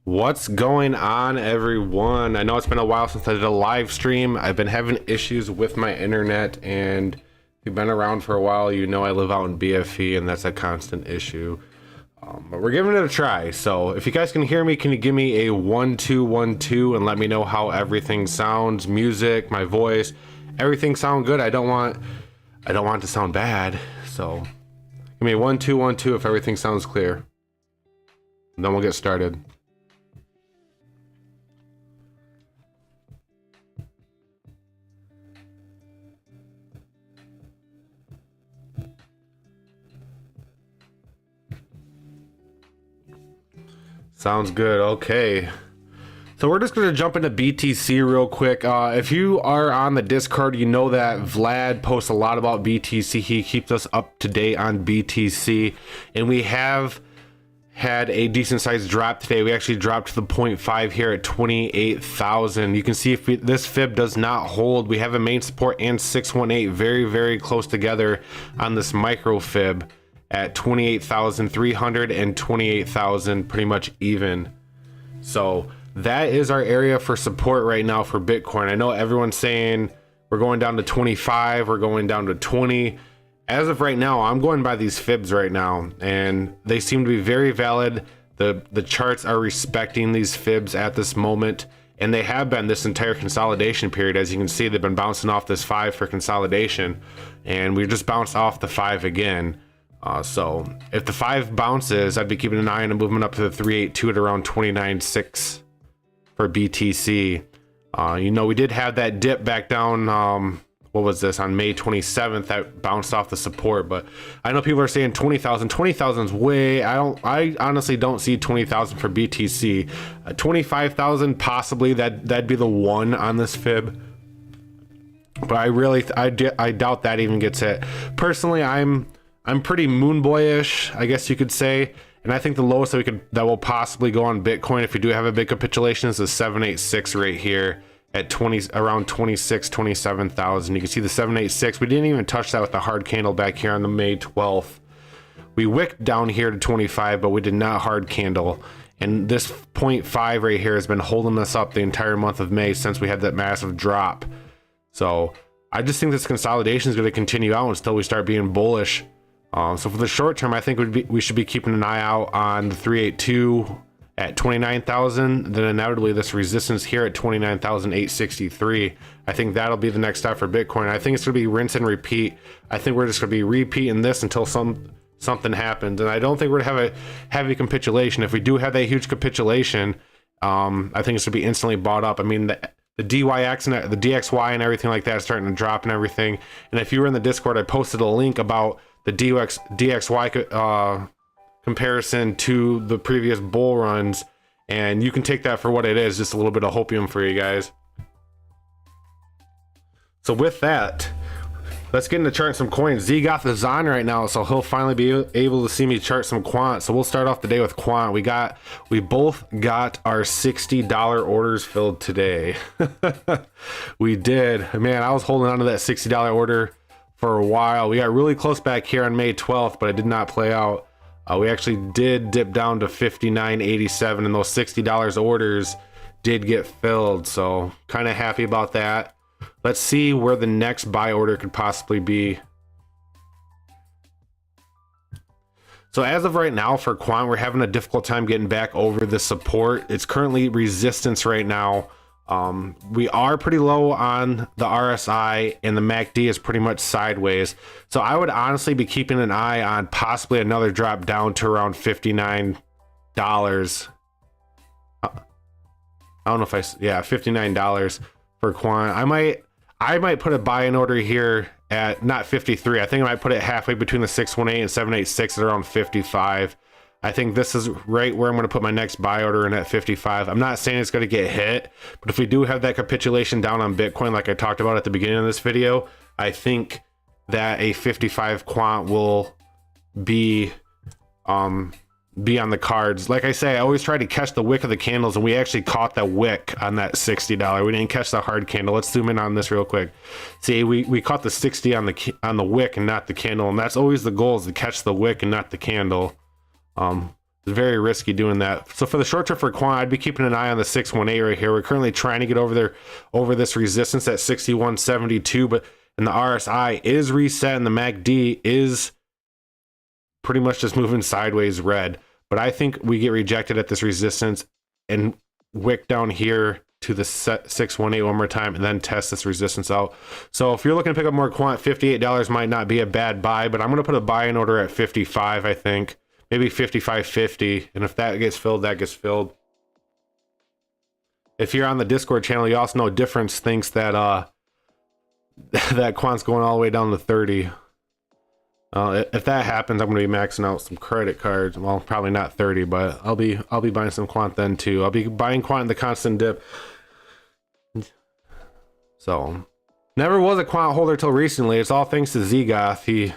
What's going on, everyone? I know it's been a while since I did a live stream. I've been having issues with my internet, and if you've been around for a while, you know I live out in BFE, and that's a constant issue. But we're giving it a try. So if you guys can hear me, can you give me a 1-2-1-2 and let me know how everything sounds? Music, my voice, everything sound good. I don't want it to sound bad. So give me a 1-2-1-2 if everything sounds clear. And then we'll get started. Sounds good. Okay. So we're just going to jump into BTC real quick. If you are on the Discord, you know that Vlad posts a lot about BTC. He keeps us up to date on BTC. And we have had a decent sized drop today. We actually dropped to the 0.5 here at 28,000. You can see if this fib does not hold, we have a main support and 618 very, very close together on this micro fib at 28,300 and 28,000, pretty much even. So that is our area for support right now for Bitcoin. I know everyone's saying we're going down to 25, we're going down to 20. As of right now, I'm going by these fibs right now, and they seem to be very valid. The charts are respecting these fibs at this moment, and they have been this entire consolidation period. As you can see, they've been bouncing off this 5 for consolidation, and we just bounced off the 5 again. So if the 5 bounces, I'd be keeping an eye on a movement up to the 382 at around 29.6 for BTC. You know, we did have that dip back down. What was this, on May 27th, that bounced off the support? But I know people are saying 20,000. 20,000 is way. I honestly don't see 20,000 for BTC. 25,000 possibly. That'd be the one on this fib. But I doubt that even gets hit. Personally, I'm pretty moon boyish, I guess you could say, and I think the lowest that will possibly go on Bitcoin if we do have a big capitulation is the 786 right here at around 27,000. You can see the 786. We didn't even touch that with the hard candle back here on the May 12th. We wicked down here to 25, but we did not hard candle. And this 0.5 right here has been holding us up the entire month of May since we had that massive drop. So I just think this consolidation is going to continue out until we start being bullish. So for the short term, I think we should be keeping an eye out on the 382 at 29,000. Then inevitably this resistance here at 29,863. I think that'll be the next step for Bitcoin. I think it's going to be rinse and repeat. I think we're just going to be repeating this until something happens. And I don't think we're going to have a heavy capitulation. If we do have that huge capitulation, I think it's going to be instantly bought up. I mean, the DYX and the DXY and everything like that is starting to drop and everything. And if you were in the Discord, I posted a link about the DXY comparison to the previous bull runs, and you can take that for what it is, just a little bit of hopium for you guys. So with that, let's get into charting some coins. Zgoth is on right now, so he'll finally be able to see me chart some quant. So we'll start off the day with quant. We both got our $60 orders filled today. We did. Man, I was holding on to that $60 order for a while. We got really close back here on May 12th, but it did not play out. We actually did dip down to $59.87, and those $60 orders did get filled. So kind of happy about that. Let's see where the next buy order could possibly be. So as of right now for quant, we're having a difficult time getting back over the support. It's currently resistance right now. We are pretty low on the RSI, and the MACD is pretty much sideways. So I would honestly be keeping an eye on possibly another drop down to around $59. I don't know if $59 for quant. I might put a buy-in order here at not 53. I think I might put it halfway between the 618 and 786 at around 55. I think this is right where I'm going to put my next buy order in at 55. I'm not saying it's going to get hit, but if we do have that capitulation down on Bitcoin, like I talked about at the beginning of this video, I think that a 55 quant will be on the cards. Like I say, I always try to catch the wick of the candles, and we actually caught the wick on that $60. We didn't catch the hard candle. Let's zoom in on this real quick. See, we caught the 60 on the wick and not the candle, and that's always the goal, is to catch the wick and not the candle. It's very risky doing that. So for the short term for quant, I'd be keeping an eye on the 618 right here. We're currently trying to get over this resistance at 61.72, but and the RSI is reset and the MACD is pretty much just moving sideways red. But I think we get rejected at this resistance and wick down here to the 618 one more time and then test this resistance out. So if you're looking to pick up more quant, $58 might not be a bad buy, but I'm going to put a buy in order at 55, I think. Maybe 55.50, and if that gets filled, that gets filled. If you're on the Discord channel, you also know Difference thinks that that quant's going all the way down to 30. If that happens, I'm going to be maxing out some credit cards. Well, probably not 30, but I'll be buying some quant then too. I'll be buying quant in the constant dip. So, never was a quant holder till recently. It's all thanks to Zgoth. He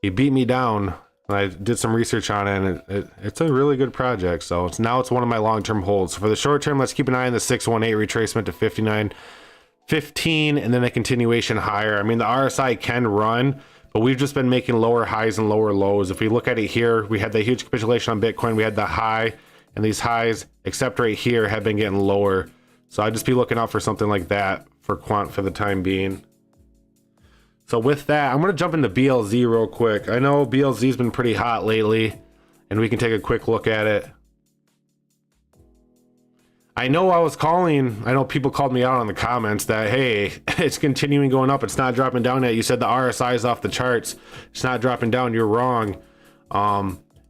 beat me down. I did some research on it, and it's a really good project. So now it's one of my long-term holds. So for the short term, let's keep an eye on the 618 retracement to 59.15, and then a continuation higher. I mean, the RSI can run, but we've just been making lower highs and lower lows. If we look at it here, we had the huge capitulation on Bitcoin. We had the high, and these highs, except right here, have been getting lower. So I'd just be looking out for something like that for quant for the time being. So with that, I'm going to jump into BLZ real quick. I know BLZ's been pretty hot lately, and we can take a quick look at it. I know people called me out on the comments that, hey, it's continuing going up. It's not dropping down yet. You said the RSI is off the charts. It's not dropping down. You're wrong.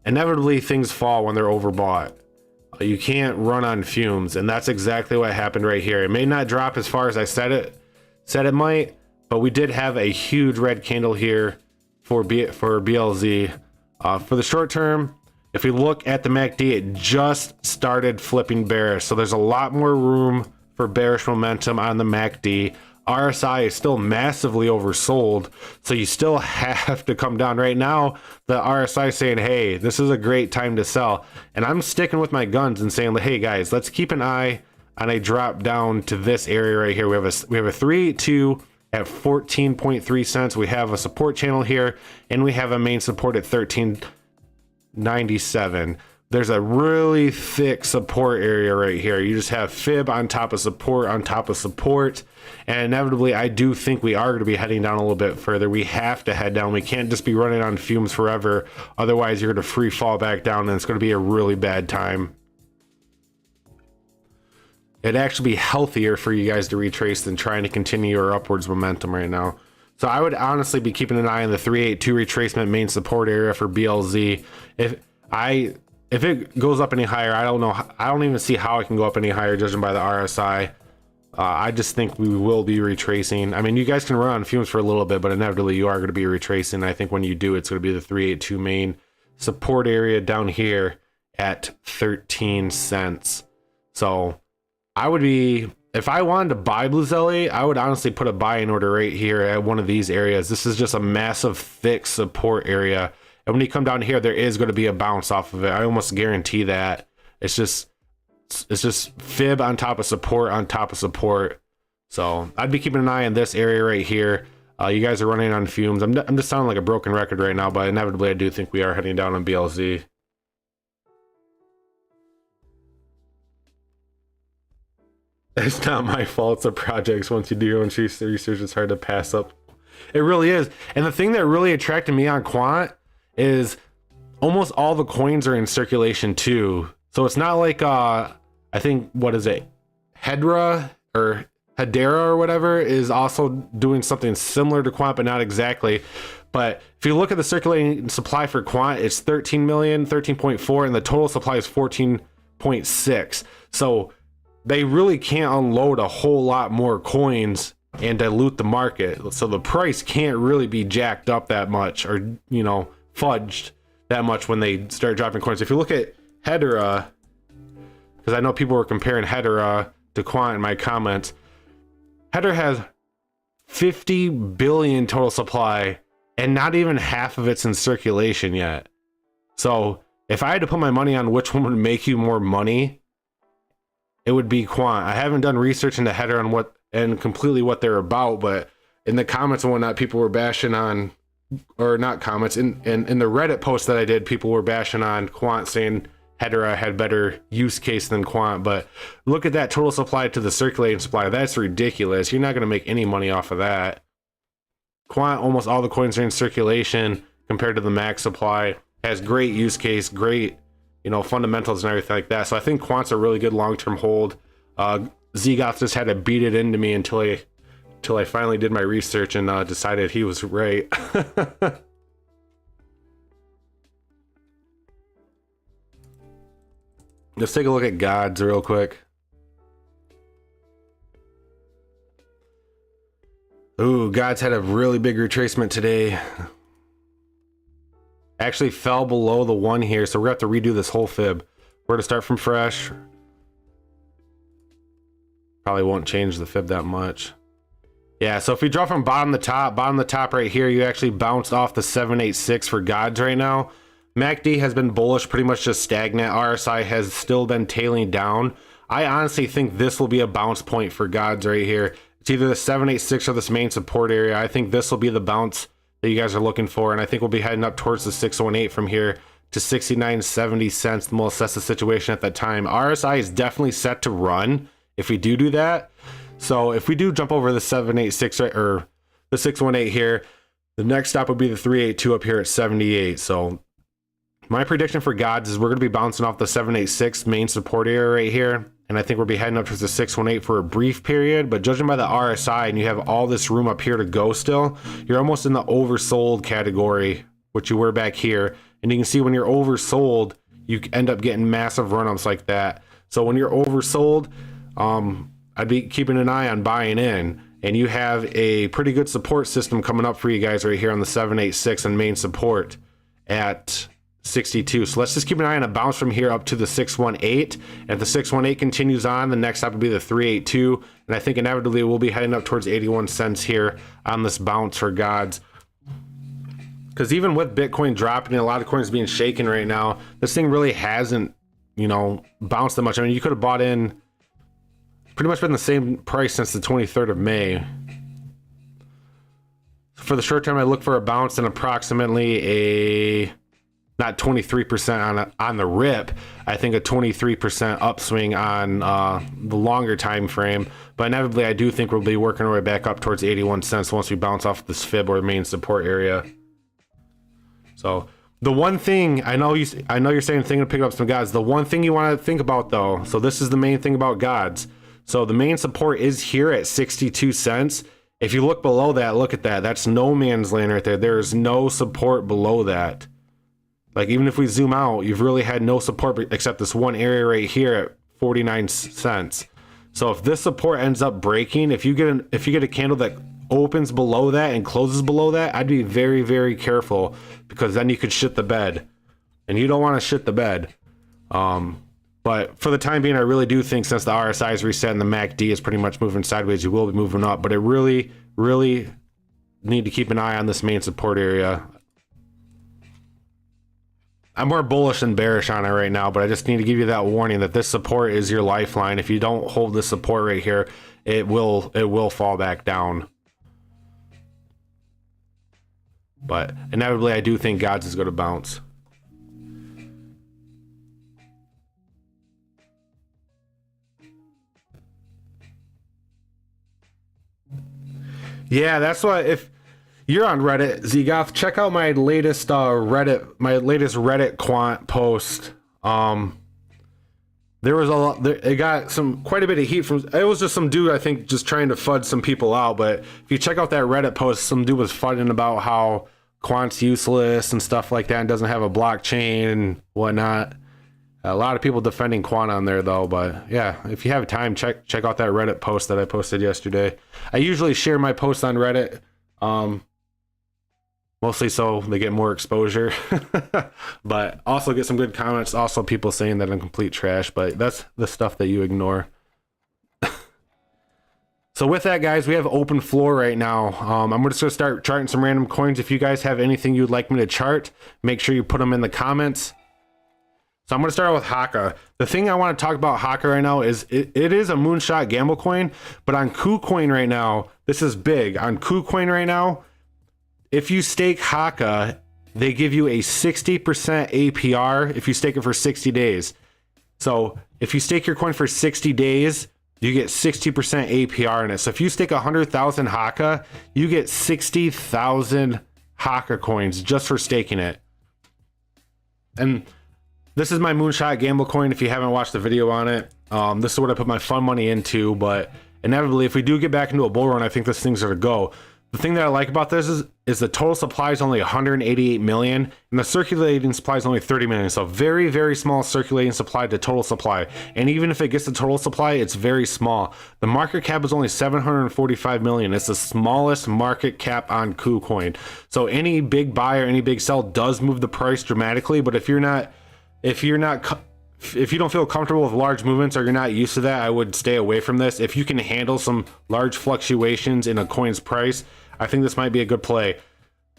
Inevitably, things fall when they're overbought. You can't run on fumes, and that's exactly what happened right here. It may not drop as far as I said it might, but we did have a huge red candle here for BLZ. For the short term, if we look at the MACD, it just started flipping bearish. So there's a lot more room for bearish momentum on the MACD. RSI is still massively oversold, so you still have to come down. Right now, the RSI is saying, hey, this is a great time to sell. And I'm sticking with my guns and saying, hey guys, let's keep an eye on a drop down to this area right here. We have a 3-2 at 14.3 cents. We have a support channel here, and we have a main support at 13.97. There's a really thick support area right here. You just have fib on top of support on top of support, and inevitably I do think we are going to be heading down a little bit further. We have to head down. We can't just be running on fumes forever, otherwise you're going to free fall back down, and it's going to be a really bad time. It'd actually be healthier for you guys to retrace than trying to continue your upwards momentum right now. So I would honestly be keeping an eye on the 382 retracement main support area for BLZ. If it goes up any higher, I don't know. I don't even see how it can go up any higher judging by the RSI. I just think we will be retracing. I mean, you guys can run on fumes for a little bit, but inevitably you are going to be retracing. I think when you do, it's going to be the 382 main support area down here at 13 cents. So I would be, if I wanted to buy Bluzeli, I would honestly put a buy-in order right here at one of these areas. This is just a massive, thick support area. And when you come down here, there is going to be a bounce off of it. I almost guarantee that. It's just fib on top of support on top of support. So I'd be keeping an eye on this area right here. You guys are running on fumes. I'm just sounding like a broken record right now, but inevitably I do think we are heading down on BLZ. It's not my fault. It's the projects. Once you do your own research, it's hard to pass up. It really is. And the thing that really attracted me on quant is almost all the coins are in circulation too. So it's not like I think, what is it, Hedera or whatever is also doing something similar to quant, but not exactly. But if you look at the circulating supply for quant, it's 13 million, 13.4, and the total supply is 14.6. So they really can't unload a whole lot more coins and dilute the market. So the price can't really be jacked up that much, or, you know, fudged that much when they start dropping coins. If you look at Hedera, because I know people were comparing Hedera to quant in my comments, Hedera has 50 billion total supply and not even half of it's in circulation yet. So if I had to put my money on which one would make you more money, it would be quant. I haven't done research into Hedera and completely what they're about, but in the comments and whatnot, people were bashing on or not comments, in the Reddit post that I did, people were bashing on Quant, saying Hedera had better use case than Quant. But look at that total supply to the circulating supply. That's ridiculous. You're not going to make any money off of that. Quant, almost all the coins are in circulation compared to the max supply. Has great use case, great, you know, fundamentals and everything like that. So I think Quant's a really good long-term hold. Zgoth just had to beat it into me until I finally did my research and decided he was right. Let's take a look at Gods real quick. Ooh, Gods had a really big retracement today. Actually fell below the 1 here, so we're gonna have to redo this whole fib. We're gonna start from fresh. Probably won't change the fib that much. Yeah, so if we draw from bottom to top right here, you actually bounced off the 786 for Gods right now. MACD has been bullish, pretty much just stagnant. RSI has still been tailing down. I honestly think this will be a bounce point for Gods right here. It's either the 786 or this main support area. I think this will be the bounce that you guys are looking for, and I think we'll be heading up towards the 618 from here to 69.70 cents. We'll assess the situation at that time. RSI is definitely set to run if we do that. So if we do jump over the 786 or the 618 here, the next stop would be the 382 up here at 78. So my prediction for Gods is we're going to be bouncing off the 786 main support area right here, and I think we'll be heading up towards the 618 for a brief period. But judging by the RSI, and you have all this room up here to go still, you're almost in the oversold category, which you were back here. And you can see when you're oversold, you end up getting massive run-ups like that. So when you're oversold, I'd be keeping an eye on buying in. And you have a pretty good support system coming up for you guys right here on the 786 and main support at 62. So let's just keep an eye on a bounce from here up to the 618. And if the 618 continues on, the next stop would be the 382. And I think inevitably we'll be heading up towards 81 cents here on this bounce for Gods. Because even with Bitcoin dropping and a lot of coins being shaken right now, this thing really hasn't, you know, bounced that much. I mean, you could have bought in, pretty much been the same price since the 23rd of May. For the short term, I look for a bounce and approximately a, not 23% on the rip, I think a 23% upswing on the longer time frame. But inevitably, I do think we'll be working our way back up towards 81 cents once we bounce off this fib or main support area. So the one thing I know you're saying, thinking of picking up some Gods. The one thing you want to think about though, so this is the main thing about Gods. So the main support is here at 62 cents. If you look below that, look at that. That's no man's land right there. There is no support below that. Like even if we zoom out, you've really had no support except this one area right here at 49 cents. So if this support ends up breaking, if you get a candle that opens below that and closes below that, I'd be very, very careful, because then you could shit the bed, and you don't want to shit the bed. But for the time being, I really do think since the RSI is reset and the MACD is pretty much moving sideways, you will be moving up. But I really, really need to keep an eye on this main support area. I'm more bullish than bearish on it right now, but I just need to give you that warning that this support is your lifeline. If you don't hold this support right here, it will fall back down. But inevitably, I do think Gods is going to bounce. Yeah, that's why if you're on Reddit, Zgoth, check out my latest Reddit quant post. There was a lot, it got quite a bit of heat from, it was just some dude, I think, just trying to fudge some people out. But if you check out that Reddit post, some dude was fudding about how Quant's useless and stuff like that and doesn't have a blockchain and whatnot. A lot of people defending Quant on there though. But yeah, if you have time, check out that Reddit post that I posted yesterday. I usually share my posts on Reddit, mostly so they get more exposure, but also get some good comments. Also people saying that I'm complete trash, but that's the stuff that you ignore. So with that, guys, we have open floor right now. I'm just going to start charting some random coins. If you guys have anything you'd like me to chart, make sure you put them in the comments. So I'm going to start out with Haka. The thing I want to talk about Haka right now is it is a moonshot gamble coin, but on KuCoin right now, this is big. On KuCoin right now, if you stake Haka, they give you a 60% APR if you stake it for 60 days. So if you stake your coin for 60 days, you get 60% APR in it. So if you stake 100,000 Haka, you get 60,000 Haka coins just for staking it. And this is my Moonshot Gamble coin. If you haven't watched the video on it, this is what I put my fun money into. But inevitably, if we do get back into a bull run, I think this thing's gonna go. The thing that I like about this is the total supply is only 188 million and the circulating supply is only 30 million. So very, very small circulating supply to total supply. And even if it gets the total supply, it's very small. The market cap is only 745 million. It's the smallest market cap on KuCoin. So any big buy or any big sell does move the price dramatically. But if you don't feel comfortable with large movements or you're not used to that, I would stay away from this. If you can handle some large fluctuations in a coin's price, I think this might be a good play.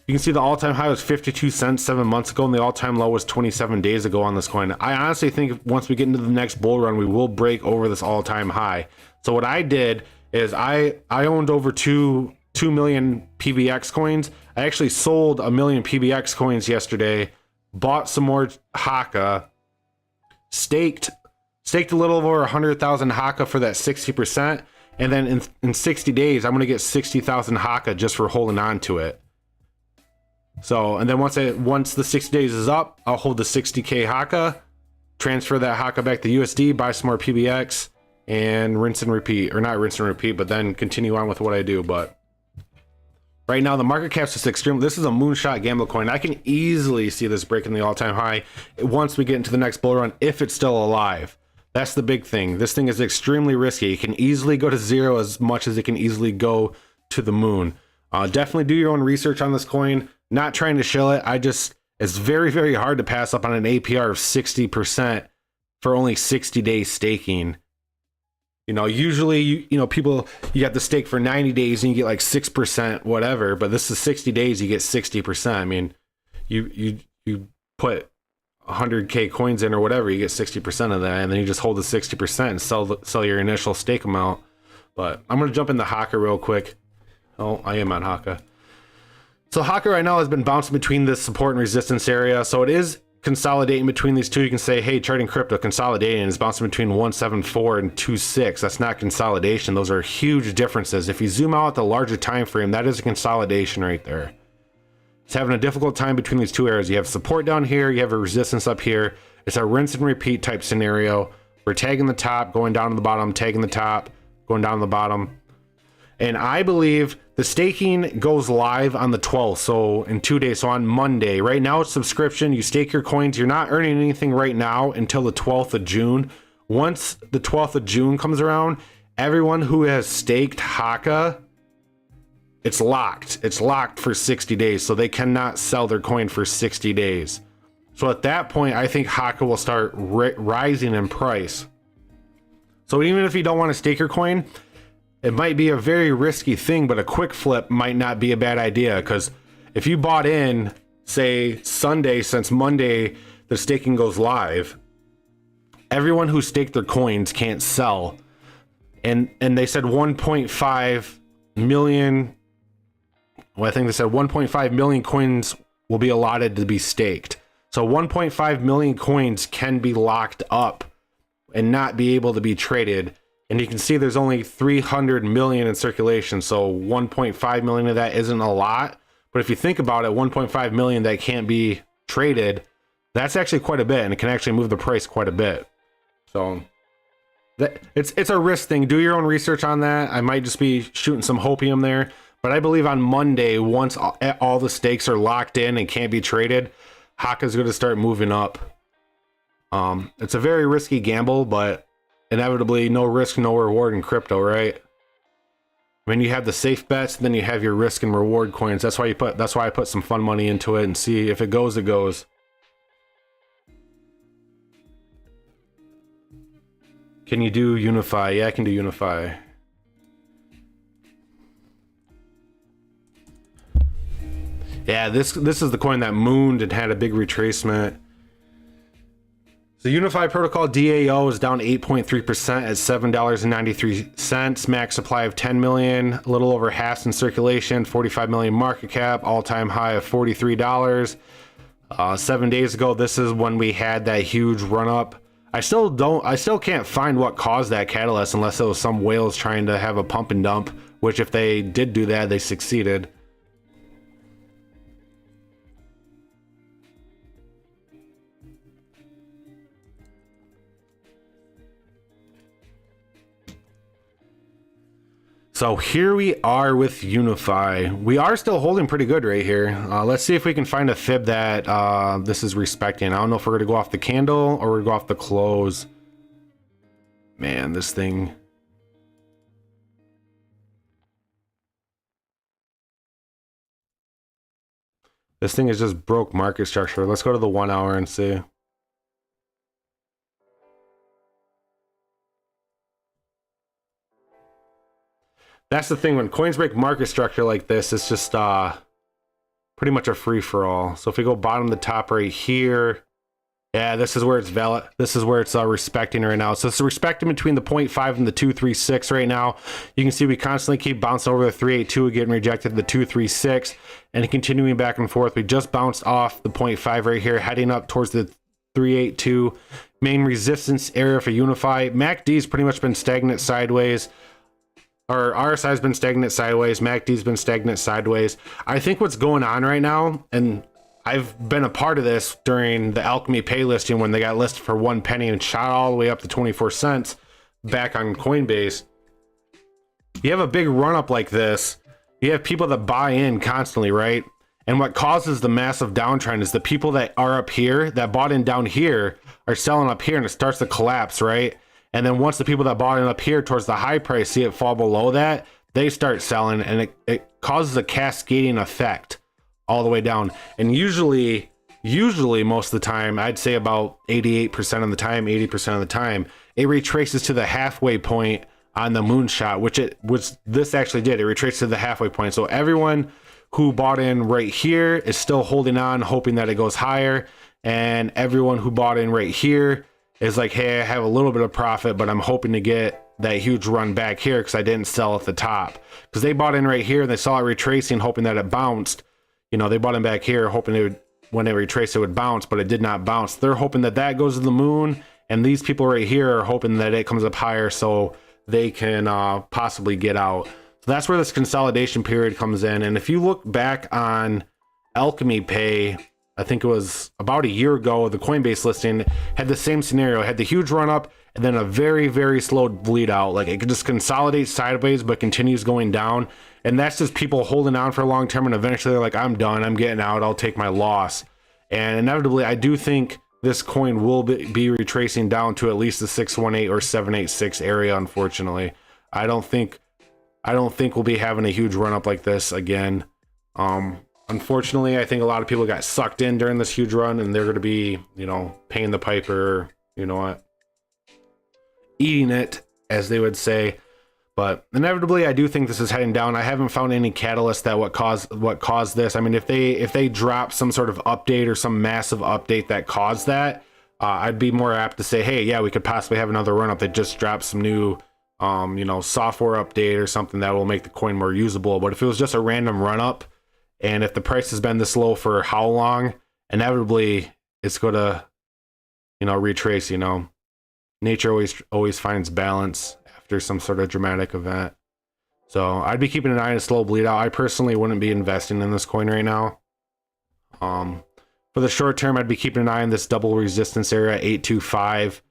You can see the all-time high was 52 cents 7 months ago, and the all-time low was 27 days ago on this coin. I honestly think once we get into the next bull run, we will break over this all-time high. So what I did is I owned over 2 million PBX coins. I actually sold 1 million PBX coins yesterday, bought some more Haka, staked a little over 100,000 Haka for that 60%, and then in 60 days I'm going to get 60,000 Haka just for holding on to it. So, and then once the 60 days is up, I'll hold the 60k Haka, transfer that Haka back to USD, buy some more PBX, and rinse and repeat, or not rinse and repeat, but then continue on with what I do. But right now the market cap's just extreme. This is a Moonshot Gamble coin. I can easily see this breaking the all-time high once we get into the next bull run, if it's still alive. That's the big thing. This thing is extremely risky. It can easily go to zero as much as it can easily go to the moon. Definitely do your own research on this coin. Not trying to shill it. It's very, very hard to pass up on an APR of 60% for only 60 days staking. You know, usually, you have to stake for 90 days and you get like 6%, whatever. But this is 60 days, you get 60%. I mean, you put 100k coins in or whatever, you get 60% of that, and then you just hold the 60% and sell your initial stake amount. But I'm gonna jump into Haka real quick. Oh, I am on Haka. So Haka right now has been bouncing between this support and resistance area. So it is consolidating between these two. You can say, hey, trading crypto consolidating is bouncing between 174 and 26. That's not consolidation. Those are huge differences. If you zoom out at the larger time frame, that is a consolidation right there. It's having a difficult time between these two areas. You have support down here, you have a resistance up here. It's a rinse and repeat type scenario. We're tagging the top, going down to the bottom, tagging the top, going down to the bottom. And I believe the staking goes live on the 12th, so in 2 days, so on Monday. Right now it's subscription, you stake your coins, you're not earning anything right now until the 12th of June. Once the 12th of June comes around, everyone who has staked Haka, it's locked. It's locked for 60 days, so they cannot sell their coin for 60 days. So at that point, I think Haka will start rising in price. So even if you don't want to stake your coin, it might be a very risky thing, but a quick flip might not be a bad idea, because if you bought in, say, Sunday, since Monday the staking goes live, everyone who staked their coins can't sell. And they said 1.5 million, well, I think they said 1.5 million coins will be allotted to be staked. So 1.5 million coins can be locked up and not be able to be traded. And you can see there's only 300 million in circulation, so 1.5 million of that isn't a lot. But if you think about it, 1.5 million that can't be traded, that's actually quite a bit, and it can actually move the price quite a bit. So it's a risk thing. Do your own research on that. I might just be shooting some hopium there, but I believe on Monday, once all the stakes are locked in and can't be traded, Haka's going to start moving up. It's a very risky gamble, but inevitably, no risk, no reward in crypto, right? I mean, you have the safe bets, then you have your risk and reward coins. That's why I put some fun money into it and see if it goes, it goes. Can you do Unify? Yeah, I can do Unify. Yeah, this is the coin that mooned and had a big retracement. So Unify Protocol DAO is down 8.3% at $7.93. Max supply of 10 million, a little over half in circulation, 45 million market cap, all-time high of $43. 7 days ago, this is when we had that huge run up. I still can't find what caused that catalyst unless it was some whales trying to have a pump and dump, which if they did do that, they succeeded. So here we are with Unify. We are still holding pretty good right here. Let's see if we can find a fib that this is respecting. I don't know if we're going to go off the candle or we're going to go off the close. Man, this thing. This thing is just broke market structure. Let's go to the 1 hour and see. That's the thing, when coins break market structure like this, it's just pretty much a free-for-all. So if we go bottom to top right here, yeah, this is where it's valid. This is where it's respecting right now. So it's respecting between the 0.5 and the 236 right now. You can see we constantly keep bouncing over the 382, getting rejected the 236, and continuing back and forth. We just bounced off the 0.5 right here, heading up towards the 382. Main resistance area for Unify. MACD's pretty much been stagnant sideways. Our RSI has been stagnant sideways. MACD's been stagnant sideways. I think what's going on right now, and I've been a part of this during the Alchemy Pay listing when they got listed for 1 penny and shot all the way up to 24 cents back on Coinbase. You have a big run up like this. You have people that buy in constantly, right? And what causes the massive downtrend is the people that are up here, that bought in down here, are selling up here and it starts to collapse, right? And then once the people that bought in up here towards the high price see it fall below that, they start selling, and it causes a cascading effect all the way down. And usually most of the time, I'd say about 88% of the time, 80% of the time, it retraces to the halfway point on the moonshot, which this actually did. It retraced to the halfway point. So everyone who bought in right here is still holding on, hoping that it goes higher. And everyone who bought in right here is like, hey, I have a little bit of profit, but I'm hoping to get that huge run back here because I didn't sell at the top. Because they bought in right here and they saw it retracing, hoping that it bounced. You know, they bought in back here, hoping it would, when it retraced, it would bounce, but it did not bounce. They're hoping that that goes to the moon, and these people right here are hoping that it comes up higher so they can possibly get out. So that's where this consolidation period comes in. And if you look back on Alchemy Pay, I think it was about a year ago, the Coinbase listing had the same scenario. It had the huge run up and then a very, very slow bleed out. Like it could just consolidate sideways, but continues going down. And that's just people holding on for a long term. And eventually they're like, I'm done. I'm getting out. I'll take my loss. And inevitably, I do think this coin will be retracing down to at least the 618 or 786 area. Unfortunately, I don't think we'll be having a huge run up like this again. Unfortunately, I think a lot of people got sucked in during this huge run, and they're going to be, you know, paying the piper, you know what, eating it, as they would say. But inevitably, I do think this is heading down. I haven't found any catalyst that what caused this. I mean, if they drop some sort of update or some massive update that caused that, I'd be more apt to say, hey, yeah, we could possibly have another run up that just drops some new, you know, software update or something that will make the coin more usable. But if it was just a random run up, and if the price has been this low for how long, inevitably it's going to, you know, retrace. You know, nature always finds balance after some sort of dramatic event. So I'd be keeping an eye on a slow bleed out. I personally wouldn't be investing in this coin right now. For the short term, I'd be keeping an eye on this double resistance area at 825,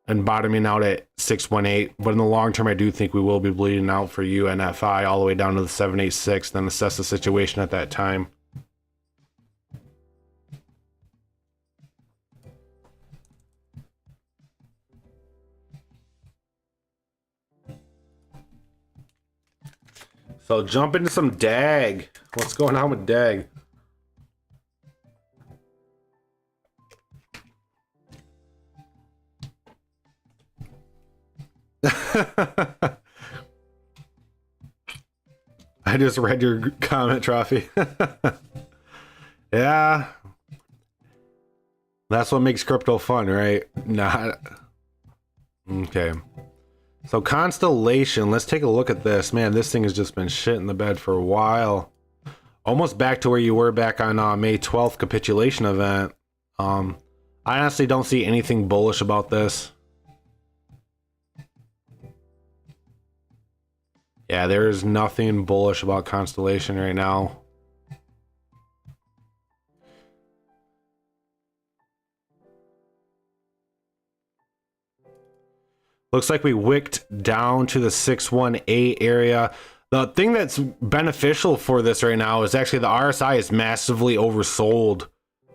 and bottoming out at 618. But in the long term, I do think we will be bleeding out for UNFI all the way down to the 786, then assess the situation at that time. So jump into some DAG. What's going on with DAG? I just read your comment, Trophy. Yeah. That's what makes crypto fun, right? Not. Okay. So Constellation, let's take a look at this. Man, this thing has just been shit in the bed for a while. Almost back to where you were back on May 12th capitulation event. I honestly don't see anything bullish about this. Yeah, there is nothing bullish about Constellation right now. Looks like we wicked down to the 618 area. The thing that's beneficial for this right now is actually the RSI is massively oversold.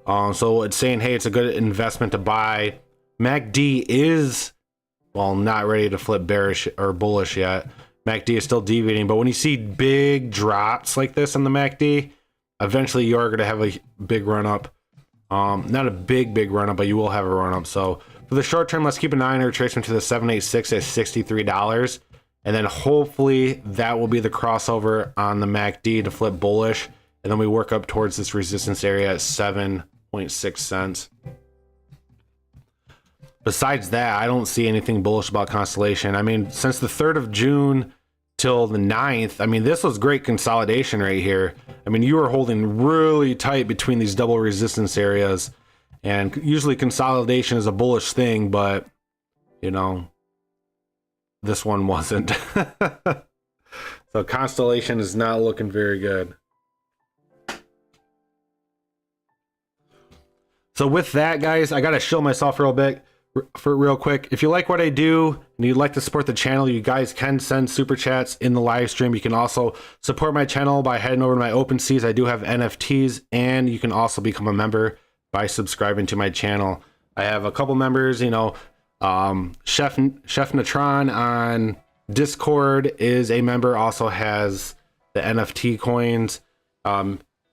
So it's saying, hey, it's a good investment to buy. MACD is, well, not ready to flip bearish or bullish yet. MACD is still deviating, but when you see big drops like this in the MACD, eventually you are going to have a big run up. Not a big run up, but you will have a run up. So for the short term, let's keep an eye on retracement to the 786 at $63. And then hopefully that will be the crossover on the MACD to flip bullish. And then we work up towards this resistance area at 7.6 cents. Besides that, I don't see anything bullish about Constellation. I mean, since the 3rd of June till the 9th, I mean, this was great consolidation right here. I mean, you were holding really tight between these double resistance areas. And usually consolidation is a bullish thing, but, you know, this one wasn't. So Constellation is not looking very good. So with that, guys, I got to show myself real quick. If you like what I do and you'd like to support the channel, you guys can send super chats in the live stream. You can also support my channel by heading over to my OpenSeas. I do have NFTs, and you can also become a member by subscribing to my channel. I have a couple members, you know, Chef Natron on Discord is a member, also has the NFT coins.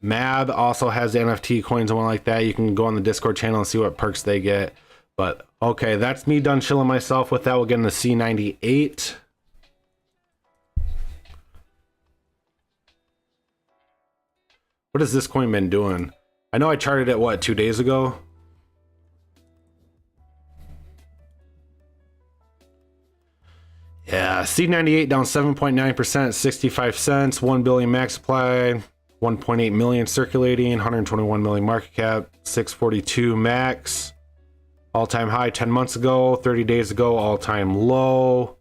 Mab also has the NFT coins and one like that. You can go on the Discord channel and see what perks they get. But okay, that's me done chilling myself. With that, we'll get into C98. What has this coin been doing? I know I charted it, what, 2 days ago? Yeah, C98 down 7.9%, 65 cents, 1 billion max supply, 1.8 million circulating, 121 million market cap, 642 max. All-time high 10 months ago, 30 days ago, all-time low.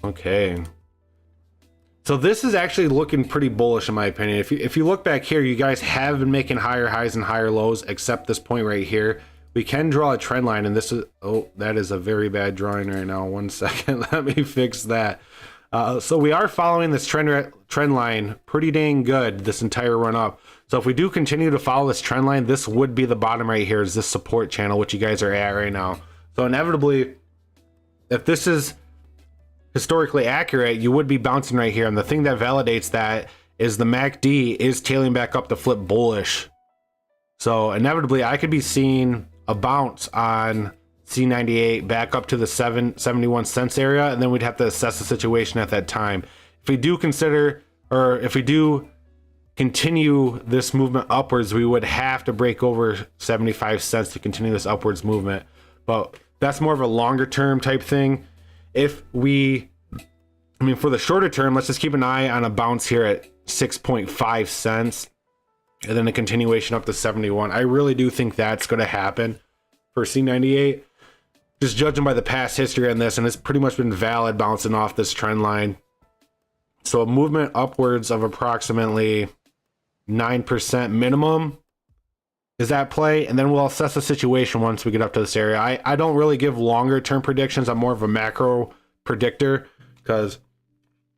Okay. So this is actually looking pretty bullish in my opinion. If you look back here, you guys have been making higher highs and higher lows, except this point right here. We can draw a trend line, and this is, oh, that is a very bad drawing right now. 1 second, let me fix that. So we are following this trend line pretty dang good this entire run up. So if we do continue to follow this trend line, this would be the bottom right here, is this support channel, which you guys are at right now. So inevitably, if this is historically accurate, you would be bouncing right here. And the thing that validates that is the MACD is tailing back up to flip bullish. So inevitably, I could be seeing a bounce on C98 back up to the 71 cents area, and then we'd have to assess the situation at that time. If we do consider, or if we do continue this movement upwards, we would have to break over 75 cents to continue this upwards movement. But that's more of a longer term type thing. If we, I mean, for the shorter term, let's just keep an eye on a bounce here at 6.5 cents and then a continuation up to 71. I really do think that's going to happen for C98. Just judging by the past history on this, and it's pretty much been valid bouncing off this trend line. So a movement upwards of approximately 9% minimum is at play, and then we'll assess the situation once we get up to this area. I don't really give longer term predictions. I'm more of a macro predictor, because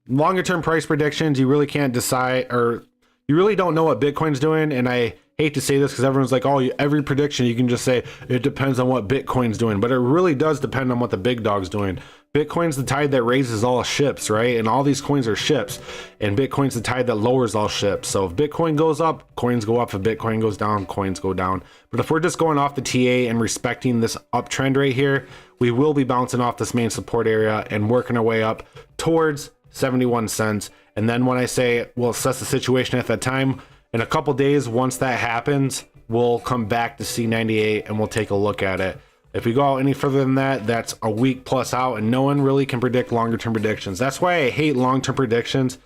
longer term price predictions, you really can't decide, or you really don't know what Bitcoin's doing. And I hate to say this because everyone's like, oh, every prediction you can just say it depends on what Bitcoin's doing, but it really does depend on what the big dog's doing. Bitcoin's the tide that raises all ships, right? And all these coins are ships, and Bitcoin's the tide that lowers all ships. So if Bitcoin goes up, coins go up. If Bitcoin goes down, coins go down. But if we're just going off the TA and respecting this uptrend right here, we will be bouncing off this main support area and working our way up towards 71 cents. And then when I say we'll assess the situation at that time, In a couple days, once that happens, we'll come back to C98 and we'll take a look at it. If we go out any further than that, that's a week plus out, and no one really can predict longer term predictions. That's why I hate long term predictions.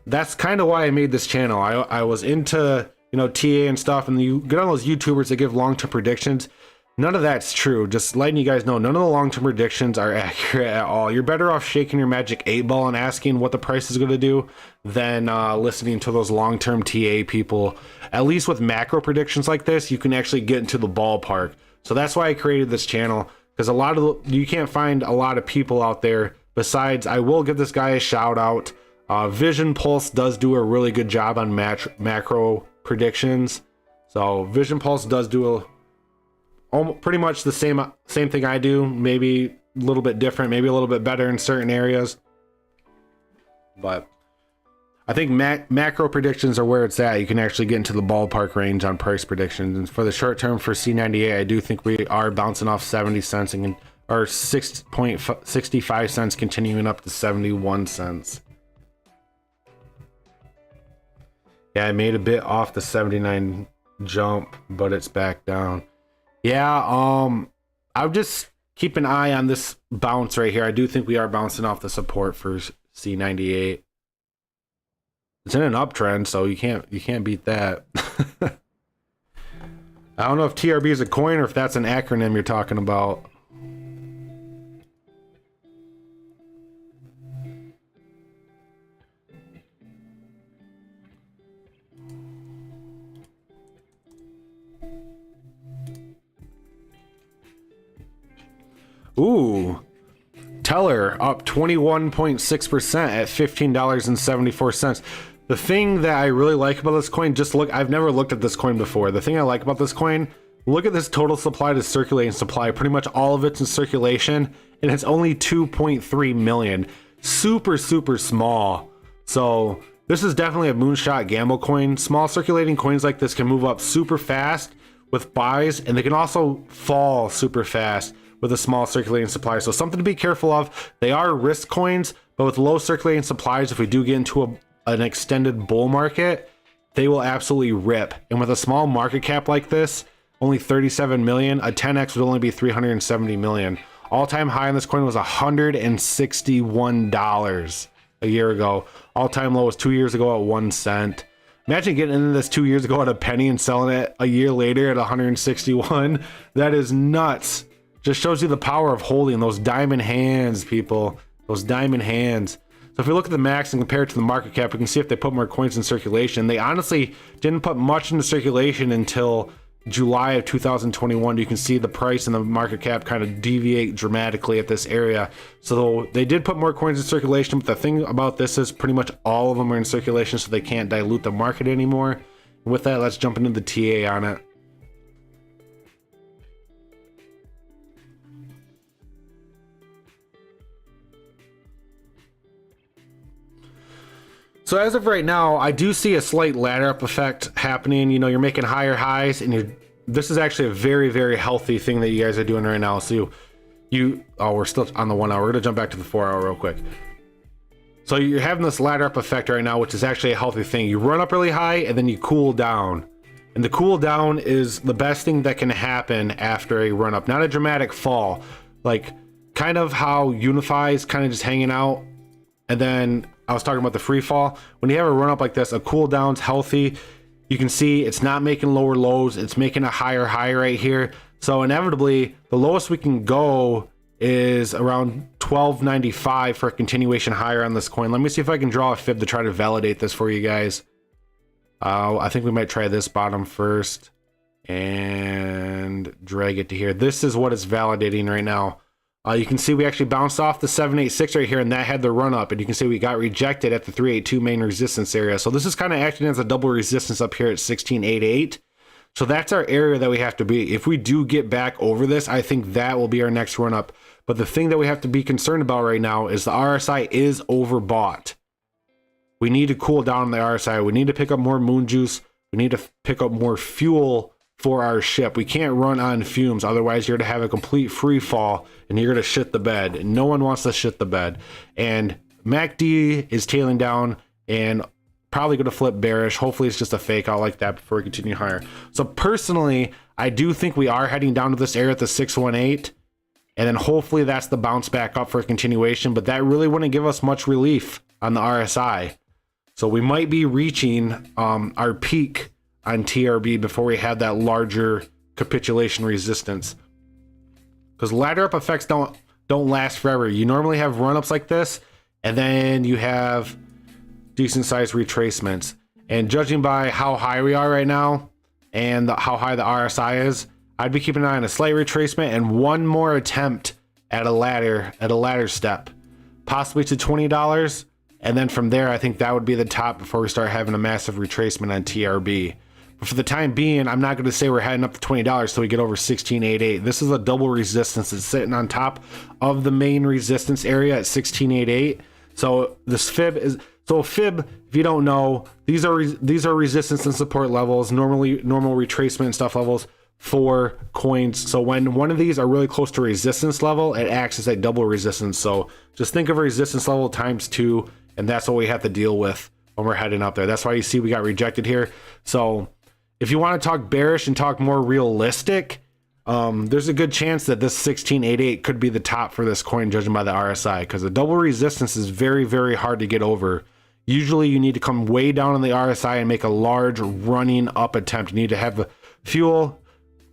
That's kind of why I made this channel. I was into, you know, TA and stuff, and you get on those YouTubers that give long term predictions. None of that's true. Just letting you guys know, none of the long term predictions are accurate at all. You're better off shaking your magic 8-ball and asking what the price is going to do than listening to those long term TA people. At least with macro predictions like this, you can actually get into the ballpark. So that's why I created this channel, because you can't find a lot of people out there. Besides, I will give this guy a shout out. Vision Pulse does do a really good job on macro predictions. So Vision Pulse does do pretty much the same thing I do, maybe a little bit different, maybe a little bit better in certain areas. But I think macro predictions are where it's at. You can actually get into the ballpark range on price predictions. And for the short term for C98, I do think we are bouncing off 70 cents and or 6.65 cents, continuing up to 71 cents. Yeah, I made a bit off the 79 jump, but it's back down. Yeah, I'll just keep an eye on this bounce right here. I do think we are bouncing off the support for C98. It's in an uptrend, so you can't beat that. I don't know if TRB is a coin or if that's an acronym you're talking about. Ooh, Teller up 21.6% at $15.74. The thing that I really like about this coin, I've never looked at this coin before. The thing I like about this coin, look at this total supply to circulating supply. Pretty much all of it's in circulation, and it's only 2.3 million. Super, super small. So this is definitely a moonshot gamble coin. Small circulating coins like this can move up super fast with buys, and they can also fall super fast with a small circulating supply. So something to be careful of. They are risk coins, but with low circulating supplies, if we do get into an extended bull market, they will absolutely rip. And with a small market cap like this, only 37 million, a 10x would only be 370 million. All-time high on this coin was $161 a year ago. All-time low was 2 years ago at 1 cent. Imagine getting into this 2 years ago at a penny and selling it a year later at 161. That is nuts. Just shows you the power of holding those diamond hands, people. Those diamond hands. So if we look at the max and compare it to the market cap, we can see if they put more coins in circulation. They honestly didn't put much into circulation until July of 2021. You can see the price and the market cap kind of deviate dramatically at this area. So they did put more coins in circulation, but the thing about this is pretty much all of them are in circulation, so they can't dilute the market anymore. And with that, let's jump into the TA on it. So as of right now, I do see a slight ladder up effect happening. You know, you're making higher highs, and this is actually a very, very healthy thing that you guys are doing right now. So we're still on the 1 hour. We're gonna jump back to the 4 hour real quick. So you're having this ladder up effect right now, which is actually a healthy thing. You run up really high and then you cool down. And the cool down is the best thing that can happen after a run up, not a dramatic fall. Like kind of how Unify is kind of just hanging out, and then I was talking about the free fall. When you have a run up like this, a cool down's healthy. You can see it's not making lower lows, it's making a higher high right here. So inevitably, the lowest we can go is around 12.95 for a continuation higher on this coin. Let me see if I can draw a fib to try to validate this for you guys. I think we might try this bottom first and drag it to here. This is what it's validating right now. You can see we actually bounced off the 786 right here, and that had the run up, and you can see we got rejected at the 382 main resistance area. So this is kind of acting as a double resistance up here at 1688. So that's our area that we have to be. If we do get back over this, I think that will be our next run up. But the thing that we have to be concerned about right now is the RSI is overbought. We need to cool down on the RSI. We need to pick up more moon juice. We need to pick up more fuel for our ship. We can't run on fumes, otherwise you're to have a complete free fall and you're gonna shit the bed, and no one wants to shit the bed. And MACD is tailing down, and probably going to flip bearish. Hopefully it's just a fake out like that before we continue higher. So personally, I do think we are heading down to this area at the 618, and then hopefully that's the bounce back up for a continuation, but that really wouldn't give us much relief on the RSI. So we might be reaching our peak on TRB before we have that larger capitulation resistance, because ladder up effects don't last forever. You normally have run-ups like this, and then you have decent sized retracements, and judging by how high we are right now and how high the RSI is, I'd be keeping an eye on a slight retracement and one more attempt at a ladder step, possibly to $20, and then from there I think that would be the top before we start having a massive retracement on TRB. But for the time being, I'm not going to say we're heading up to $20 till we get over 1688. This is a double resistance. It's sitting on top of the main resistance area at 1688. So this fib is, so fib, if you don't know, these are resistance and support levels, normal retracement and stuff levels for coins. So when one of these are really close to resistance level, it acts as a double resistance. So just think of a resistance level times 2, and that's what we have to deal with when we're heading up there. That's why you see we got rejected here. So if you want to talk bearish and talk more realistic, there's a good chance that this 1688 could be the top for this coin, judging by the RSI, because the double resistance is very, very hard to get over. Usually you need to come way down on the RSI and make a large running up attempt. You need to have the fuel,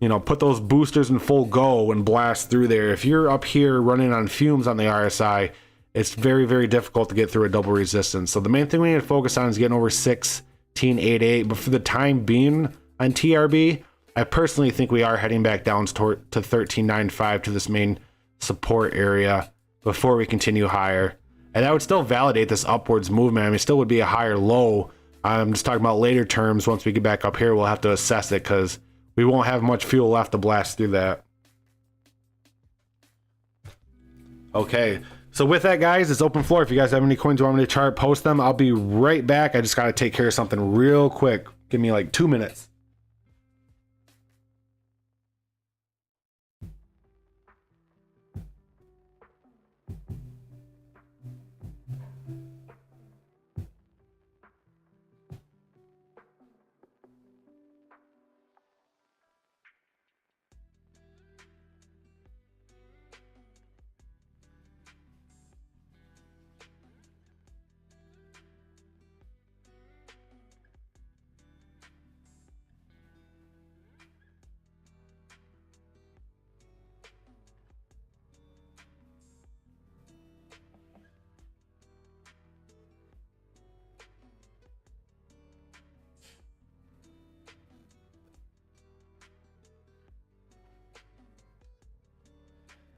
you know, put those boosters in full go and blast through there. If you're up here running on fumes on the RSI, it's very, very difficult to get through a double resistance. So the main thing we need to focus on is getting over 1688. But for the time being on TRB, I personally think we are heading back down to 1395 to this main support area before we continue higher. And that would still validate this upwards movement. I mean, it still would be a higher low. I'm just talking about later terms. Once we get back up here, we'll have to assess it because we won't have much fuel left to blast through that. Okay, so with that, guys, it's open floor. If you guys have any coins you want me to chart, post them. I'll be right back. I just got to take care of something real quick. Give me like 2 minutes.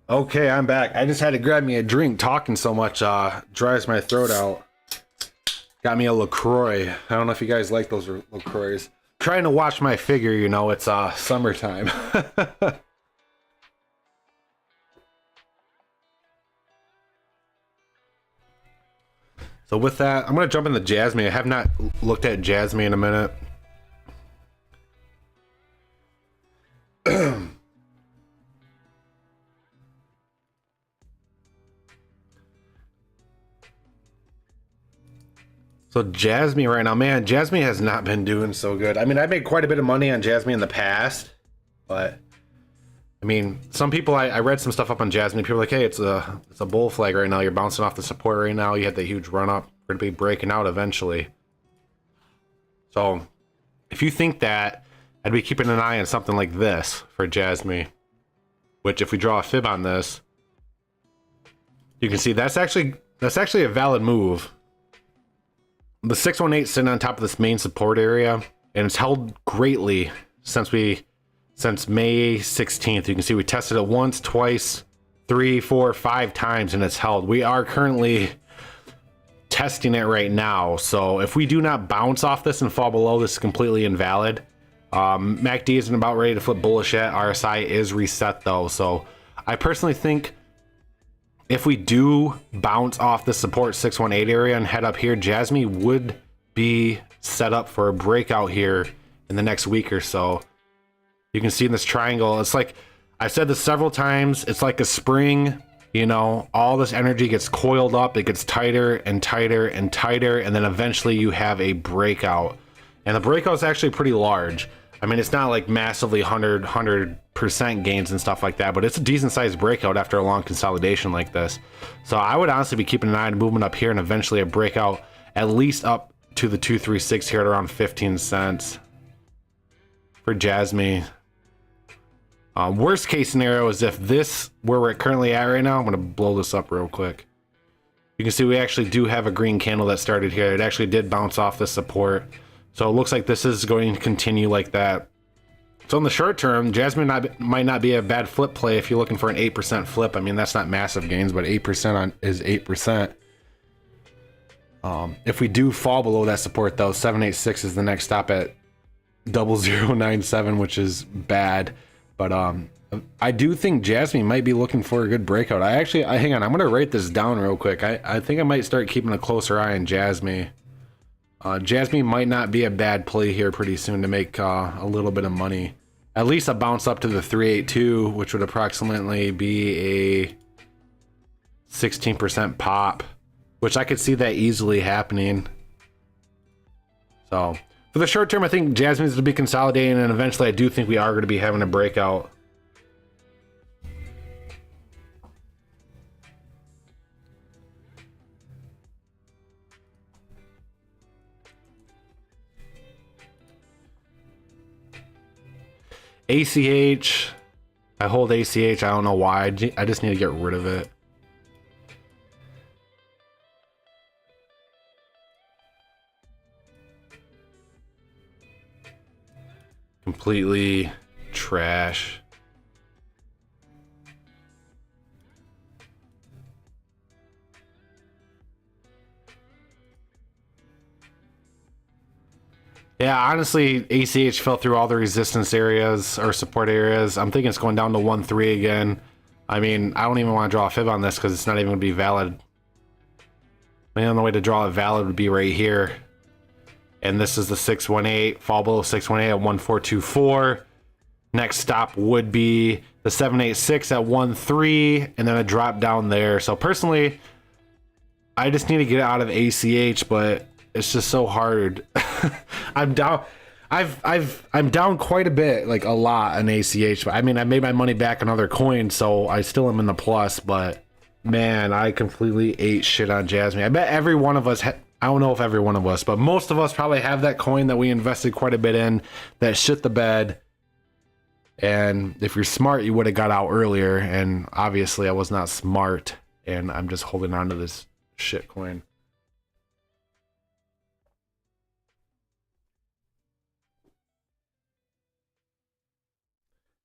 Okay, I'm back. I just had to grab me a drink. Talking so much dries my throat out. Got me a LaCroix. I don't know if you guys like those LaCroix. Trying to watch my figure, you know, it's summertime. So with that, I'm going to jump into Jasmy. I have not looked at Jasmy in a minute. So Jasmy right now, man, Jasmy has not been doing so good. I mean, I made quite a bit of money on Jasmy in the past, but I mean, some people, I read some stuff up on Jasmy. People are like, hey, it's a bull flag right now. You're bouncing off the support right now. You had the huge run up. We're gonna be breaking out eventually. So if you think that, I'd be keeping an eye on something like this for Jasmy, which if we draw a fib on this, you can see that's actually a valid move. The 618 sitting on top of this main support area, and it's held greatly since May 16th. You can see we tested it once, twice, 3, 4, 5 times, and it's held. We are currently testing it right now. So if we do not bounce off this and fall below, this is completely invalid. MACD isn't about ready to flip bullish yet. RSI is reset though. So I personally think if we do bounce off the support 618 area and head up here, Jasmy would be set up for a breakout here in the next week or so. You can see in this triangle, it's like, I've said this several times, it's like a spring You know, all this energy gets coiled up, it gets tighter and tighter and tighter, and then eventually you have a breakout. And the breakout is actually pretty large. I mean, it's not like massively 100% gains and stuff like that, but it's a decent sized breakout after a long consolidation like this. So I would honestly be keeping an eye on movement up here and eventually a breakout at least up to the 236 here at around 15 cents for Jasmy. Worst case scenario is if this, where we're currently at right now, I'm going to blow this up real quick. You can see we actually do have a green candle that started here. It actually did bounce off the support. So it looks like this is going to continue like that. So in the short term, Jasmy might not be a bad flip play if you're looking for an 8% flip. I mean, that's not massive gains, but 8% is 8%. If we do fall below that support though, 786 is the next stop at 0097, which is bad. But I do think Jasmy might be looking for a good breakout. Hang on, I'm gonna write this down real quick. I think I might start keeping a closer eye on Jasmy. Jasmy might not be a bad play here pretty soon to make a little bit of money. At least a bounce up to the 382, which would approximately be a 16% pop, which I could see that easily happening. So for the short term, I think Jasmy's to be consolidating, and eventually I do think we are going to be having a breakout. ACH, I hold ACH. I don't know why. I just need to get rid of it. Completely trash. Yeah, honestly, ACH fell through all the resistance areas or support areas. I'm thinking it's going down to 1.3 again. I mean, I don't even want to draw a fib on this because it's not even going to be valid. The only way to draw it valid would be right here. And this is the 618, fall below 618 at 1424. Next stop would be the 786 at 13, and then a drop down there. So personally, I just need to get out of ACH, but it's just so hard. I'm down. I'm down quite a bit, like a lot on ACH. But I mean, I made my money back on other coins, so I still am in the plus. But man, I completely ate shit on Jasmy. I bet every one of us. I don't know if every one of us, but most of us probably have that coin that we invested quite a bit in that shit the bed. And if you're smart, you would have got out earlier. And obviously, I was not smart, and I'm just holding on to this shit coin.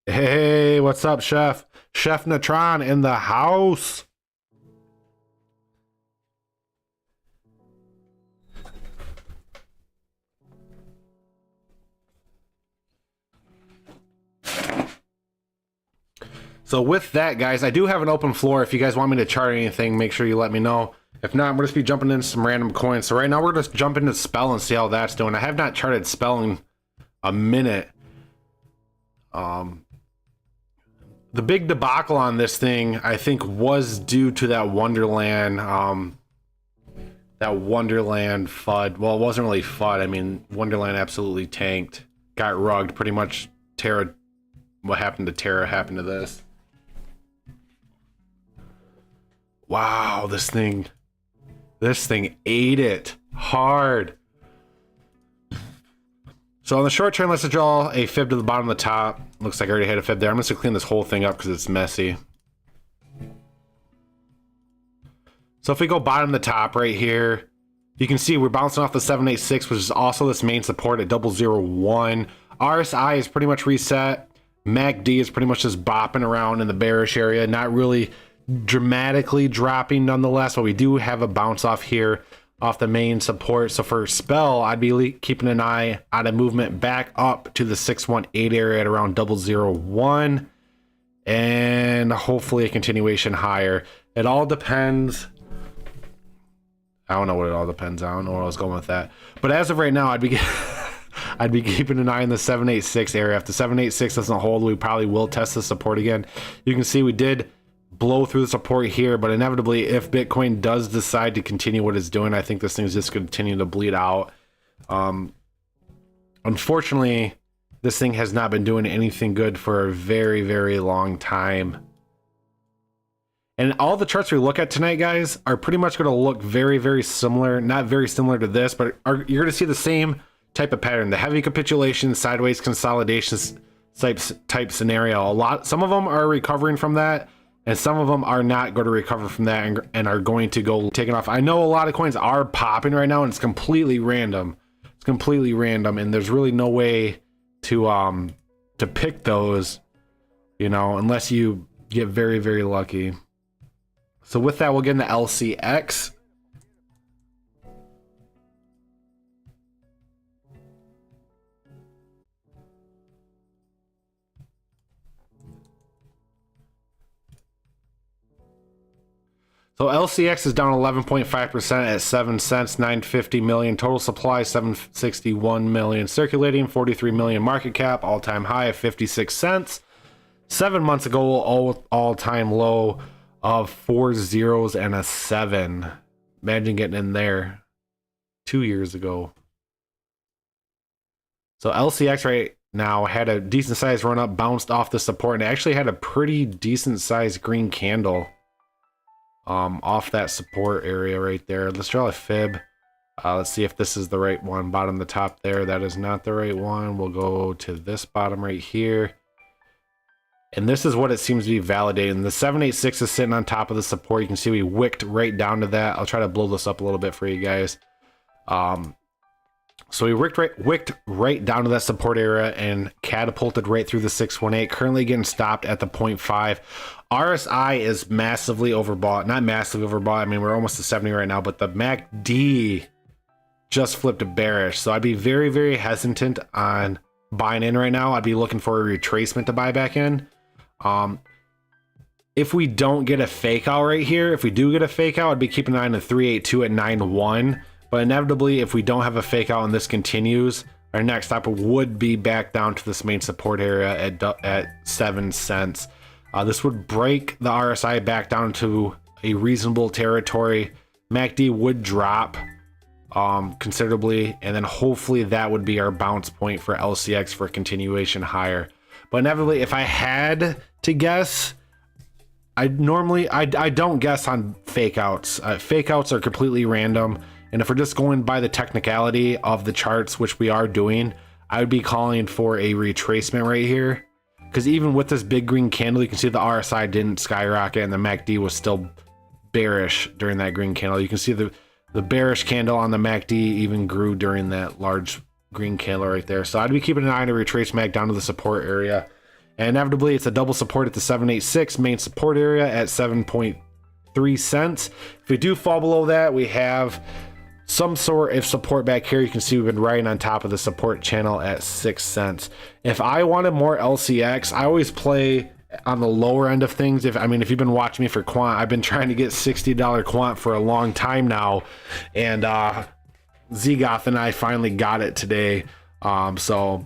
Hey, what's up, Chef? Chef Natron in the house. So with that, guys, I do have an open floor. If you guys want me to chart anything, make sure you let me know. If not, I'm going to just be jumping into some random coins. So right now, we're just jumping into Spell and see how that's doing. I have not charted Spell in a minute. The big debacle on this thing, I think, was due to that Wonderland, FUD. Well, it wasn't really FUD. I mean, Wonderland absolutely tanked, got rugged. Pretty much Terra, what happened to Terra happened to this. Wow, this thing ate it hard. So on the short term, let's draw a fib to the bottom of the top. Looks like I already had a fib there. I'm just gonna clean this whole thing up because it's messy. So if we go bottom to top right here, you can see we're bouncing off the 786, which is also this main support at 001. RSI is pretty much reset. MACD is pretty much just bopping around in the bearish area, not really dramatically dropping nonetheless, but we do have a bounce off here off the main support. So for Spell, I'd be keeping an eye on a movement back up to the 618 area at around 001, and hopefully a continuation higher. It all depends. I don't know what it all depends on. I don't know where I was going with that, but as of right now, I'd be keeping an eye on the 786 area. If the 786 doesn't hold, we probably will test the support again. You can see we did blow through the support here, but inevitably, if Bitcoin does decide to continue what it's doing, I think this thing's just going to continue to bleed out. Unfortunately, this thing has not been doing anything good for a very, very long time. And all the charts we look at tonight, guys, are pretty much going to look very, very similar. Not very similar to this, but you're going to see the same type of pattern. The heavy capitulation, sideways consolidations type scenario. Some of them are recovering from that, and some of them are not going to recover from that and are going to go taking off. I know a lot of coins are popping right now, and it's completely random. It's completely random, and there's really no way to pick those, you know, unless you get very, very lucky. So with that, we'll get into LCX. So LCX is down 11.5% at 7 cents, 950 million. Total supply 761 million. Circulating 43 million. Market cap all-time high of 56 cents. 7 months ago, all-time low of 4 zeros and a 7. Imagine getting in there 2 years ago. So LCX right now had a decent sized run up, bounced off the support, and actually had a pretty decent sized green candle off that support area right there. Let's draw a fib. Let's see if this is the right one. Bottom the top there, that is not the right one. We'll go to this bottom right here, and this is what it seems to be validating. The 786 is sitting on top of the support. You can see we wicked right down to that. I'll try to blow this up a little bit for you guys. So we wicked right down to that support area and catapulted right through the 618, currently getting stopped at the 0.5. RSI is massively overbought. Not massively overbought. I mean, we're almost to 70 right now, but the MACD just flipped to bearish. So I'd be very, very hesitant on buying in right now. I'd be looking for a retracement to buy back in. If we don't get a fake out right here, if we do get a fake out, I'd be keeping an eye on the 382 at 9.1. But inevitably, if we don't have a fake out and this continues, our next stop would be back down to this main support area at 7 cents. This would break the RSI back down to a reasonable territory. MACD would drop considerably, and then hopefully that would be our bounce point for LCX for continuation higher. But inevitably, if I had to guess, I don't guess on fake outs. Fake outs are completely random. And if we're just going by the technicality of the charts, which we are doing, I would be calling for a retracement right here. Because even with this big green candle, you can see the RSI didn't skyrocket and the MACD was still bearish during that green candle. You can see the bearish candle on the MACD even grew during that large green candle right there. So I'd be keeping an eye on a retracement down to the support area. And inevitably, it's a double support at the 786 main support area at 7.3 cents. If we do fall below that, we have some sort of support back here. You can see we've been riding on top of the support channel at 6 cents. If I wanted more LCX, I always play on the lower end of things. If you've been watching me for quant, I've been trying to get $60 quant for a long time now, and Zgoth and I finally got it today. So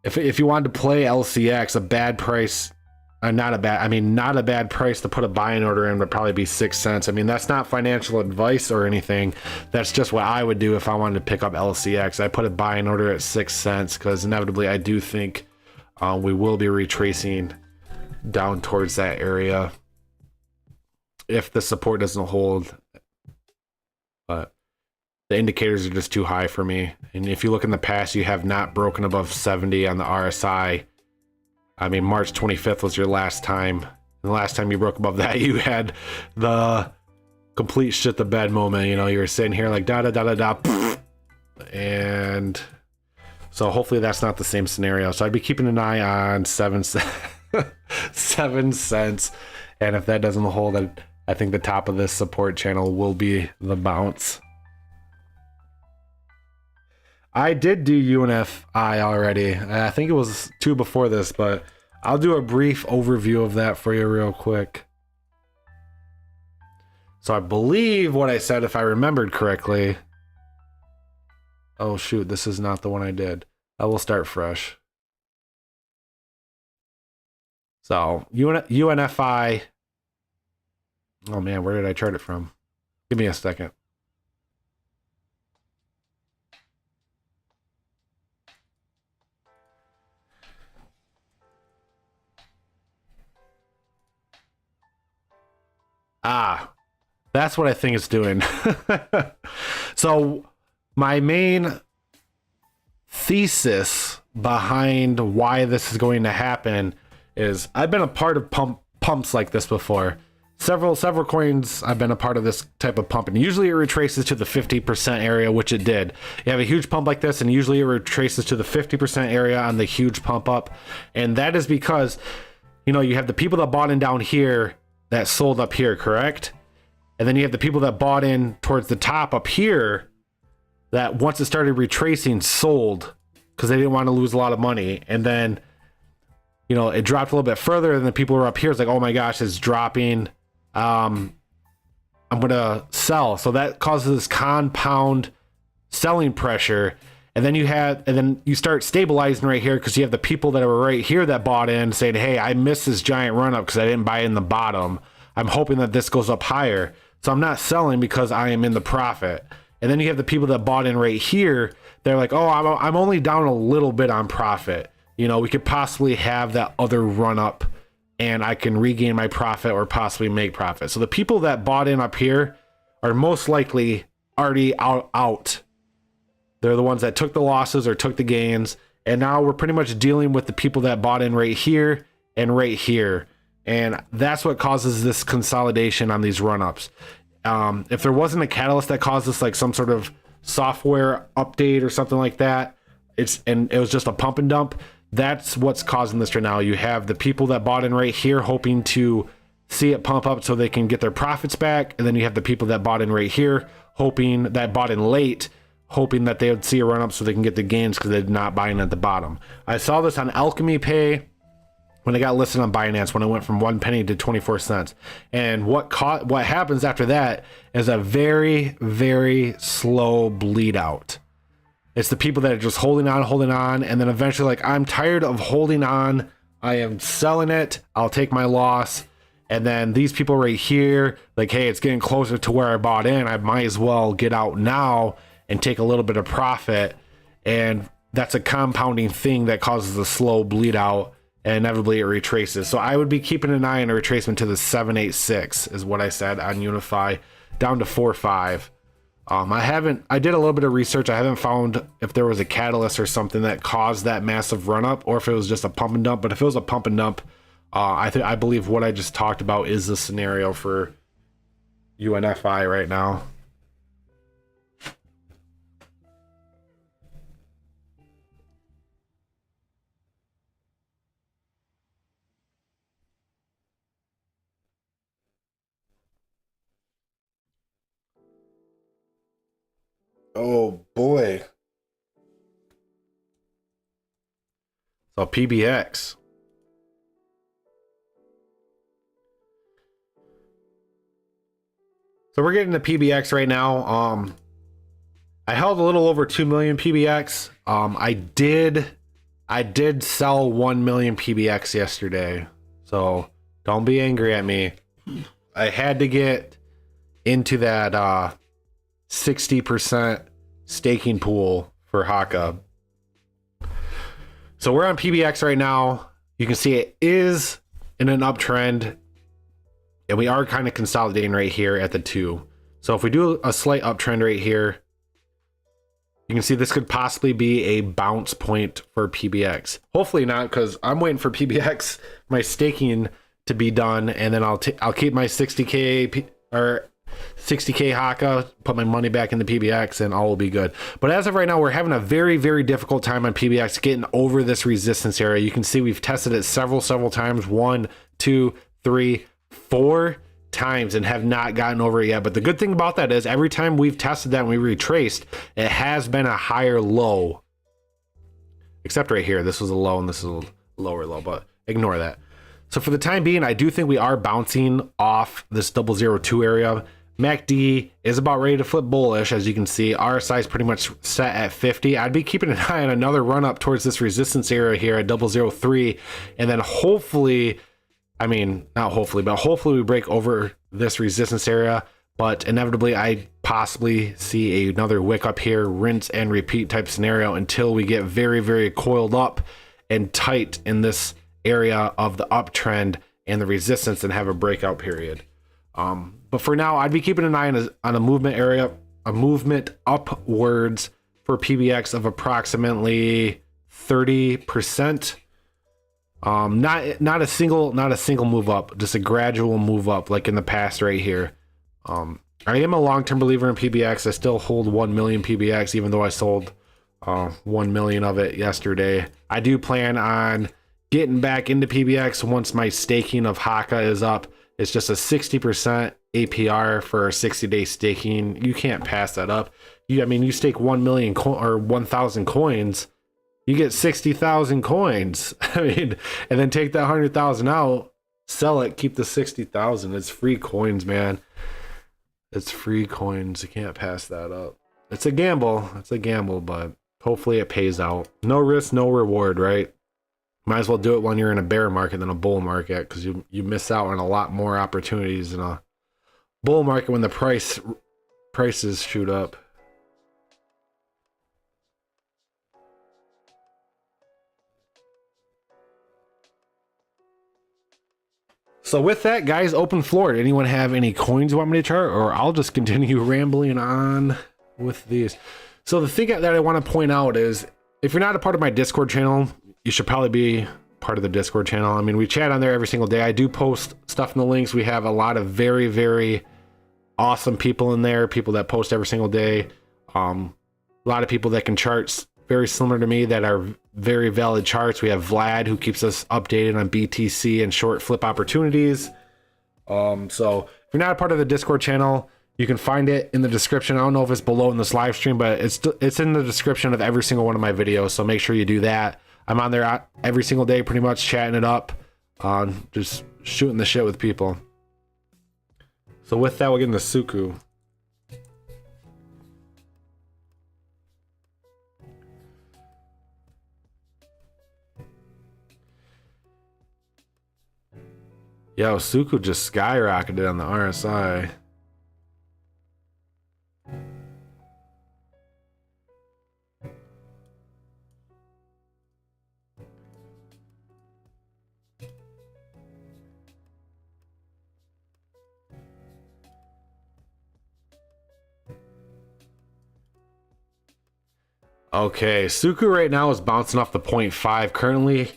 if you wanted to play LCX, a bad price, not a bad price to put a buying order in would probably be 6 cents. I mean, that's not financial advice or anything. That's just what I would do if I wanted to pick up LCX. I put a buying order at 6 cents because inevitably I do think we will be retracing down towards that area if the support doesn't hold. But the indicators are just too high for me. And if you look in the past, you have not broken above 70 on the RSI. I mean, March 25th was your last time. And the last time you broke above that, you had the complete shit the bed moment. You know, you were sitting here like da-da-da-da-da. And so hopefully that's not the same scenario. So I'd be keeping an eye on 7 cents. And if that doesn't hold, I think the top of this support channel will be the bounce. I did do UNFI already. I think it was 2 before this, but I'll do a brief overview of that for you real quick. So I believe what I said, if I remembered correctly. Oh shoot, this is not the one I did. I will start fresh. So UNFI Oh man, where did I chart it from? Give me a second. Ah, that's what I think it's doing. So my main thesis behind why this is going to happen is I've been a part of pumps like this before. Several coins I've been a part of this type of pump, and usually it retraces to the 50% area, which it did. You have a huge pump like this, and usually it retraces to the 50% area on the huge pump up, and that is because, you know, you have the people that bought in down here that sold up here, correct? And then you have the people that bought in towards the top up here that once it started retracing sold because they didn't want to lose a lot of money, and then, you know, it dropped a little bit further, and the people who are up here, it's like, oh my gosh, it's dropping. I'm gonna sell. So that causes this compound selling pressure, and then you start stabilizing right here because you have the people that are right here that bought in saying, hey, I missed this giant run up because I didn't buy in the bottom. I'm hoping that this goes up higher, so I'm not selling because I am in the profit. And then you have the people that bought in right here. They're like, oh, I'm only down a little bit on profit. You know, we could possibly have that other run up and I can regain my profit or possibly make profit. So the people that bought in up here are most likely already out. They're the ones that took the losses or took the gains. And now we're pretty much dealing with the people that bought in right here and right here. And that's what causes this consolidation on these run-ups. If there wasn't a catalyst that caused this, like some sort of software update or something like that, it was just a pump and dump, that's what's causing this right now. You have the people that bought in right here hoping to see it pump up so they can get their profits back, and then you have the people that bought in right here that bought in late, hoping that they would see a run up so they can get the gains because they did not buy in at the bottom. I saw this on Alchemy Pay when it got listed on Binance, when it went from 1 penny to 24 cents. And what happens after that is a very, very slow bleed out. It's the people that are just holding on, and then eventually, like, I'm tired of holding on. I am selling it. I'll take my loss. And then these people right here, like, hey, it's getting closer to where I bought in. I might as well get out now and take a little bit of profit. And that's a compounding thing that causes a slow bleed out, and inevitably it retraces. So I would be keeping an eye on a retracement to the 786 is what I said on Unify, down to 4.5. I did a little bit of research. I haven't found if there was a catalyst or something that caused that massive run up, or if it was just a pump and dump. But if it was a pump and dump, I believe what I just talked about is the scenario for UNFI right now. Oh boy. So PBX. So we're getting the PBX right now. I held a little over 2 million PBX. I did sell 1 million PBX yesterday. So don't be angry at me. I had to get into that 60% staking pool for Haka. So we're on PBX right now. You can see it is in an uptrend, and we are kind of consolidating right here at the 2. So if we do a slight uptrend right here, you can see this could possibly be a bounce point for PBX. Hopefully not, because I'm waiting for PBX, my staking to be done, and then I'll keep my 60K or 60K Haka, put my money back in the PBX, and all will be good. But as of right now, we're having a very, very difficult time on PBX getting over this resistance area. You can see we've tested it several times, 1, 2, 3, 4 times, and have not gotten over it yet. But the good thing about that is every time we've tested that and we retraced, it has been a higher low. Except right here, this was a low and this is a lower low, but ignore that. So for the time being, I do think we are bouncing off this 002 area. MACD is about ready to flip bullish, as you can see. RSI is pretty much set at 50. I'd be keeping an eye on another run up towards this resistance area here at 003, and then hopefully, I mean, not hopefully, but hopefully we break over this resistance area, but inevitably I possibly see another wick up here, rinse and repeat type scenario until we get very, very coiled up and tight in this area of the uptrend and the resistance and have a breakout period. But for now, I'd be keeping an eye on a movement area, a movement upwards for PBX of approximately 30%. Not a single move up, just a gradual move up like in the past right here. I am a long-term believer in PBX. I still hold 1 million PBX, even though I sold 1 million of it yesterday. I do plan on getting back into PBX once my staking of Haka is up. It's just a 60% APR for a 60-day staking. You can't pass that up. I mean, you stake 1 million or 1,000 coins, you get 60,000 coins. I mean, and then take that 100,000 out, sell it, keep the 60,000. It's free coins, man. It's free coins. You can't pass that up. It's a gamble. It's a gamble, but hopefully it pays out. No risk, no reward, right? Might as well do it when you're in a bear market than a bull market, because you miss out on a lot more opportunities in a bull market when the prices shoot up. So with that, guys, open floor. Anyone have any coins you want me to chart, or I'll just continue rambling on with these? So the thing that I want to point out is, if you're not a part of my Discord channel, you should probably be part of the Discord channel. I mean, we chat on there every single day. I do post stuff in the links. We have a lot of very, very awesome people in there, people that post every single day. A lot of people that can chart very similar to me that are very valid charts. We have Vlad, who keeps us updated on BTC and short flip opportunities. So if you're not a part of the Discord channel, you can find it in the description. I don't know if it's below in this live stream, but it's in the description of every single one of my videos. So make sure you do that. I'm on there every single day, pretty much chatting it up, just shooting the shit with people. So with that, we'll get into Suku. Yo, Suku just skyrocketed on the RSI. Okay, Suku right now is bouncing off the 0.5, currently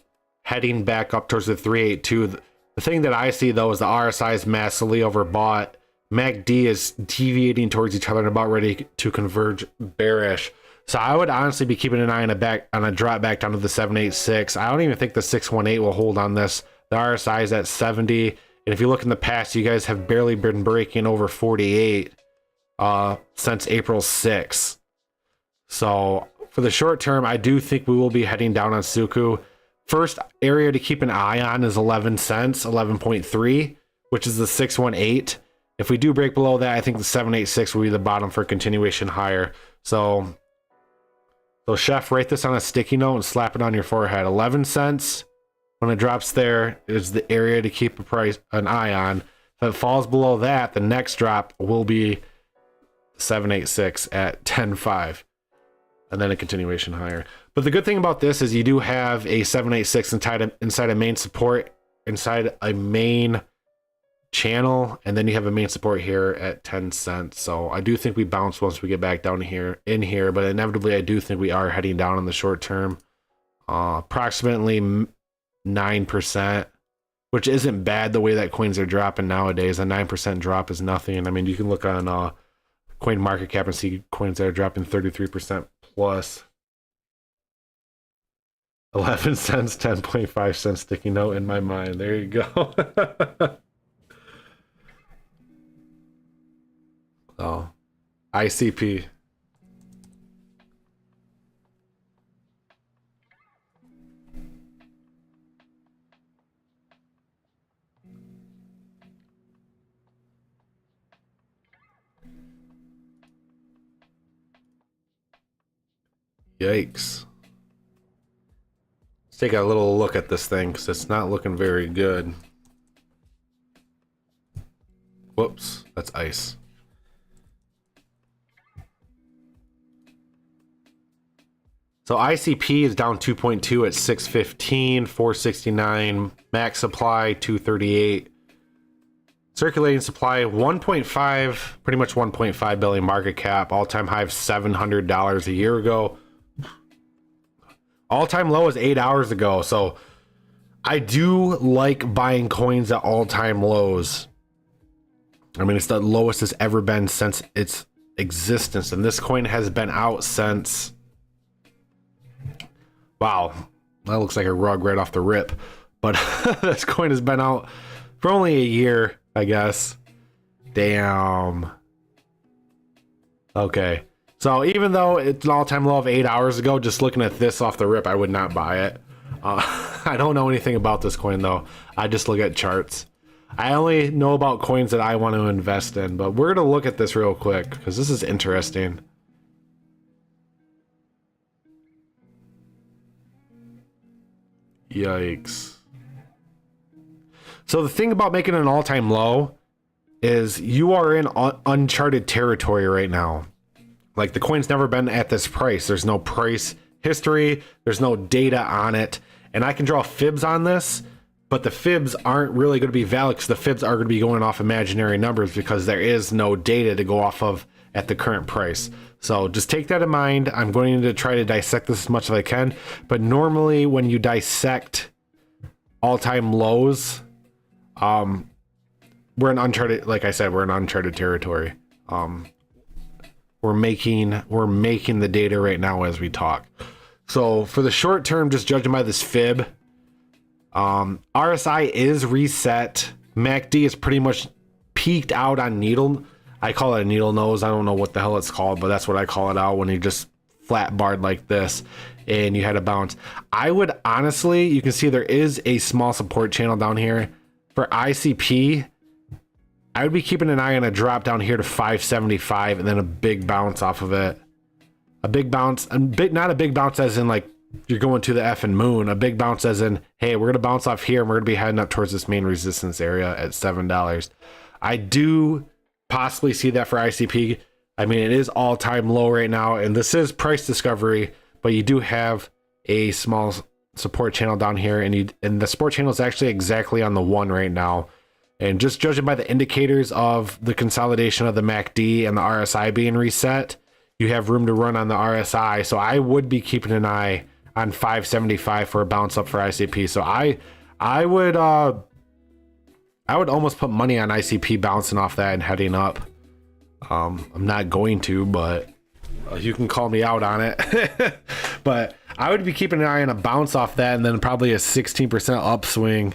heading back up towards the 382. The thing that I see, though, is the RSI is massively overbought. MACD is deviating towards each other and about ready to converge bearish. So I would honestly be keeping an eye on a drop back down to the 786. I don't even think the 618 will hold on this. The RSI is at 70. And if you look in the past, you guys have barely been breaking over 48 since April 6th. So for the short term, I do think we will be heading down on Suku. First area to keep an eye on is 11 cents, 11.3, which is the 618. If we do break below that, I think the 786 will be the bottom for continuation higher. So Chef, write this on a sticky note and slap it on your forehead. 11 cents when it drops there is the area to keep an eye on. If it falls below that, the next drop will be 786 at 10.5. And then a continuation higher. But the good thing about this is you do have a 786 inside a main support, inside a main channel, and then you have a main support here at 10 cents. So I do think we bounce once we get back down in here, but inevitably I do think we are heading down in the short term. Approximately 9%, which isn't bad the way that coins are dropping nowadays. A 9% drop is nothing. I mean, you can look on Coin Market Cap and see coins that are dropping 33% plus. 11 cents, 10.5 cents sticky note in my mind. There you go. Oh, ICP. Yikes. Let's take a little look at this thing because it's not looking very good. Whoops, that's ice. So ICP is down 2.2 at 615, 469, max supply 238, circulating supply 1.5, pretty much 1.5 billion market cap, all-time high of $700 a year ago. All-time low is 8 hours ago. So I do like buying coins at all-time lows. I mean, it's the lowest it's ever been since its existence, and this coin has been out since, wow, that looks like a rug right off the rip. But this coin has been out for only a year, I guess. Damn. Okay. So even though it's an all-time low of 8 hours ago, just looking at this off the rip, I would not buy it. I don't know anything about this coin, though. I just look at charts. I only know about coins that I want to invest in, but we're going to look at this real quick because this is interesting. Yikes. So the thing about making an all-time low is you are in uncharted territory right now. Like, the coin's never been at this price. There's no price history. There's no data on it. And I can draw fibs on this, but the fibs aren't really going to be valid because the fibs are going to be going off imaginary numbers because there is no data to go off of at the current price. So just take that in mind. I'm going to try to dissect this as much as I can. But normally when you dissect all-time lows, we're in uncharted, like I said, we're in uncharted territory. We're making the data right now as we talk. So for the short term, just judging by this fib, RSI is reset. MACD is pretty much peaked out on needle. I call it a needle nose. I don't know what the hell it's called, but that's what I call it out when you just flat barred like this and you had a bounce. I would honestly, you can see there is a small support channel down here. For ICP, I would be keeping an eye on a drop down here to 575 and then a big bounce off of it. A big bounce, not a big bounce as in like you're going to the effing moon. A big bounce as in, hey, we're going to bounce off here and we're going to be heading up towards this main resistance area at $7. I do possibly see that for ICP. I mean, it is all-time low right now, and this is price discovery, but you do have a small support channel down here, and the support channel is actually exactly on the 1 right now. And just judging by the indicators of the consolidation of the MACD and the RSI being reset, you have room to run on the RSI. So I would be keeping an eye on 575 for a bounce up for ICP. So I would almost put money on ICP bouncing off that and heading up. I'm not going to, but you can call me out on it. But I would be keeping an eye on a bounce off that and then probably a 16% upswing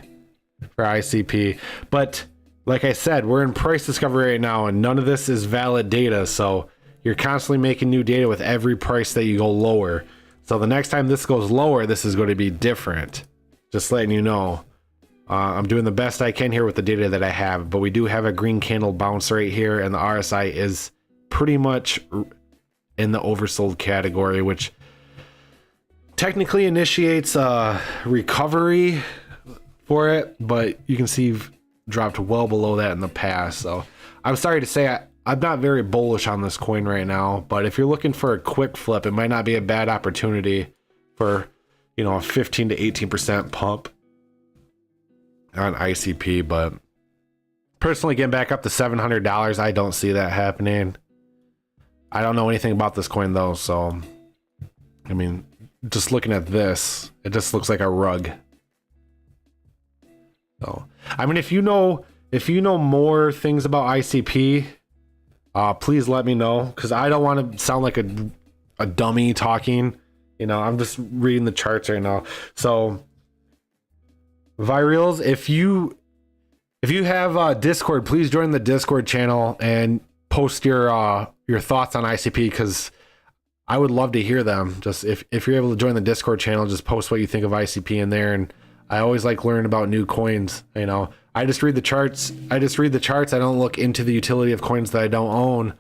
for ICP. But like I said, we're in price discovery right now and none of this is valid data. So you're constantly making new data with every price that you go lower. So the next time this goes lower, this is going to be different. Just letting you know. I'm doing the best I can here with the data that I have, but we do have a green candle bounce right here, and the RSI is pretty much in the oversold category, which technically initiates a recovery for it, but you can see you've dropped well below that in the past. So I'm sorry to say I'm not very bullish on this coin right now, but if you're looking for a quick flip, it might not be a bad opportunity for, you know, a 15 to 18% pump on ICP. But personally, getting back up to $700, I don't see that happening. I don't know anything about this coin though, so I mean, just looking at this, it just looks like a rug. So I mean, if you know more things about ICP, please let me know, because I don't want to sound like a dummy talking. You know, I'm just reading the charts right now. So Virals, if you have Discord, please join the Discord channel and post your thoughts on ICP, because I would love to hear them. Just if you're able to join the Discord channel, just post what you think of ICP in there. And I always like learning about new coins. You know, I just read the charts. I don't look into the utility of coins that I don't own.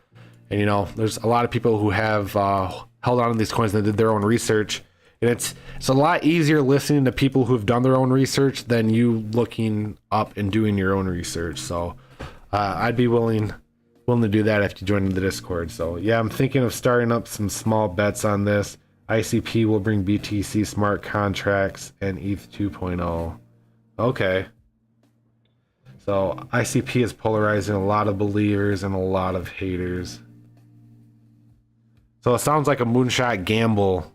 And you know, there's a lot of people who have held on to these coins and did their own research. And it's a lot easier listening to people who've done their own research than you looking up and doing your own research. So I'd be willing to do that if you join the Discord. So yeah, I'm thinking of starting up some small bets on this. ICP will bring BTC smart contracts and ETH 2.0. Okay. So ICP is polarizing a lot of believers and a lot of haters. So it sounds like a moonshot gamble.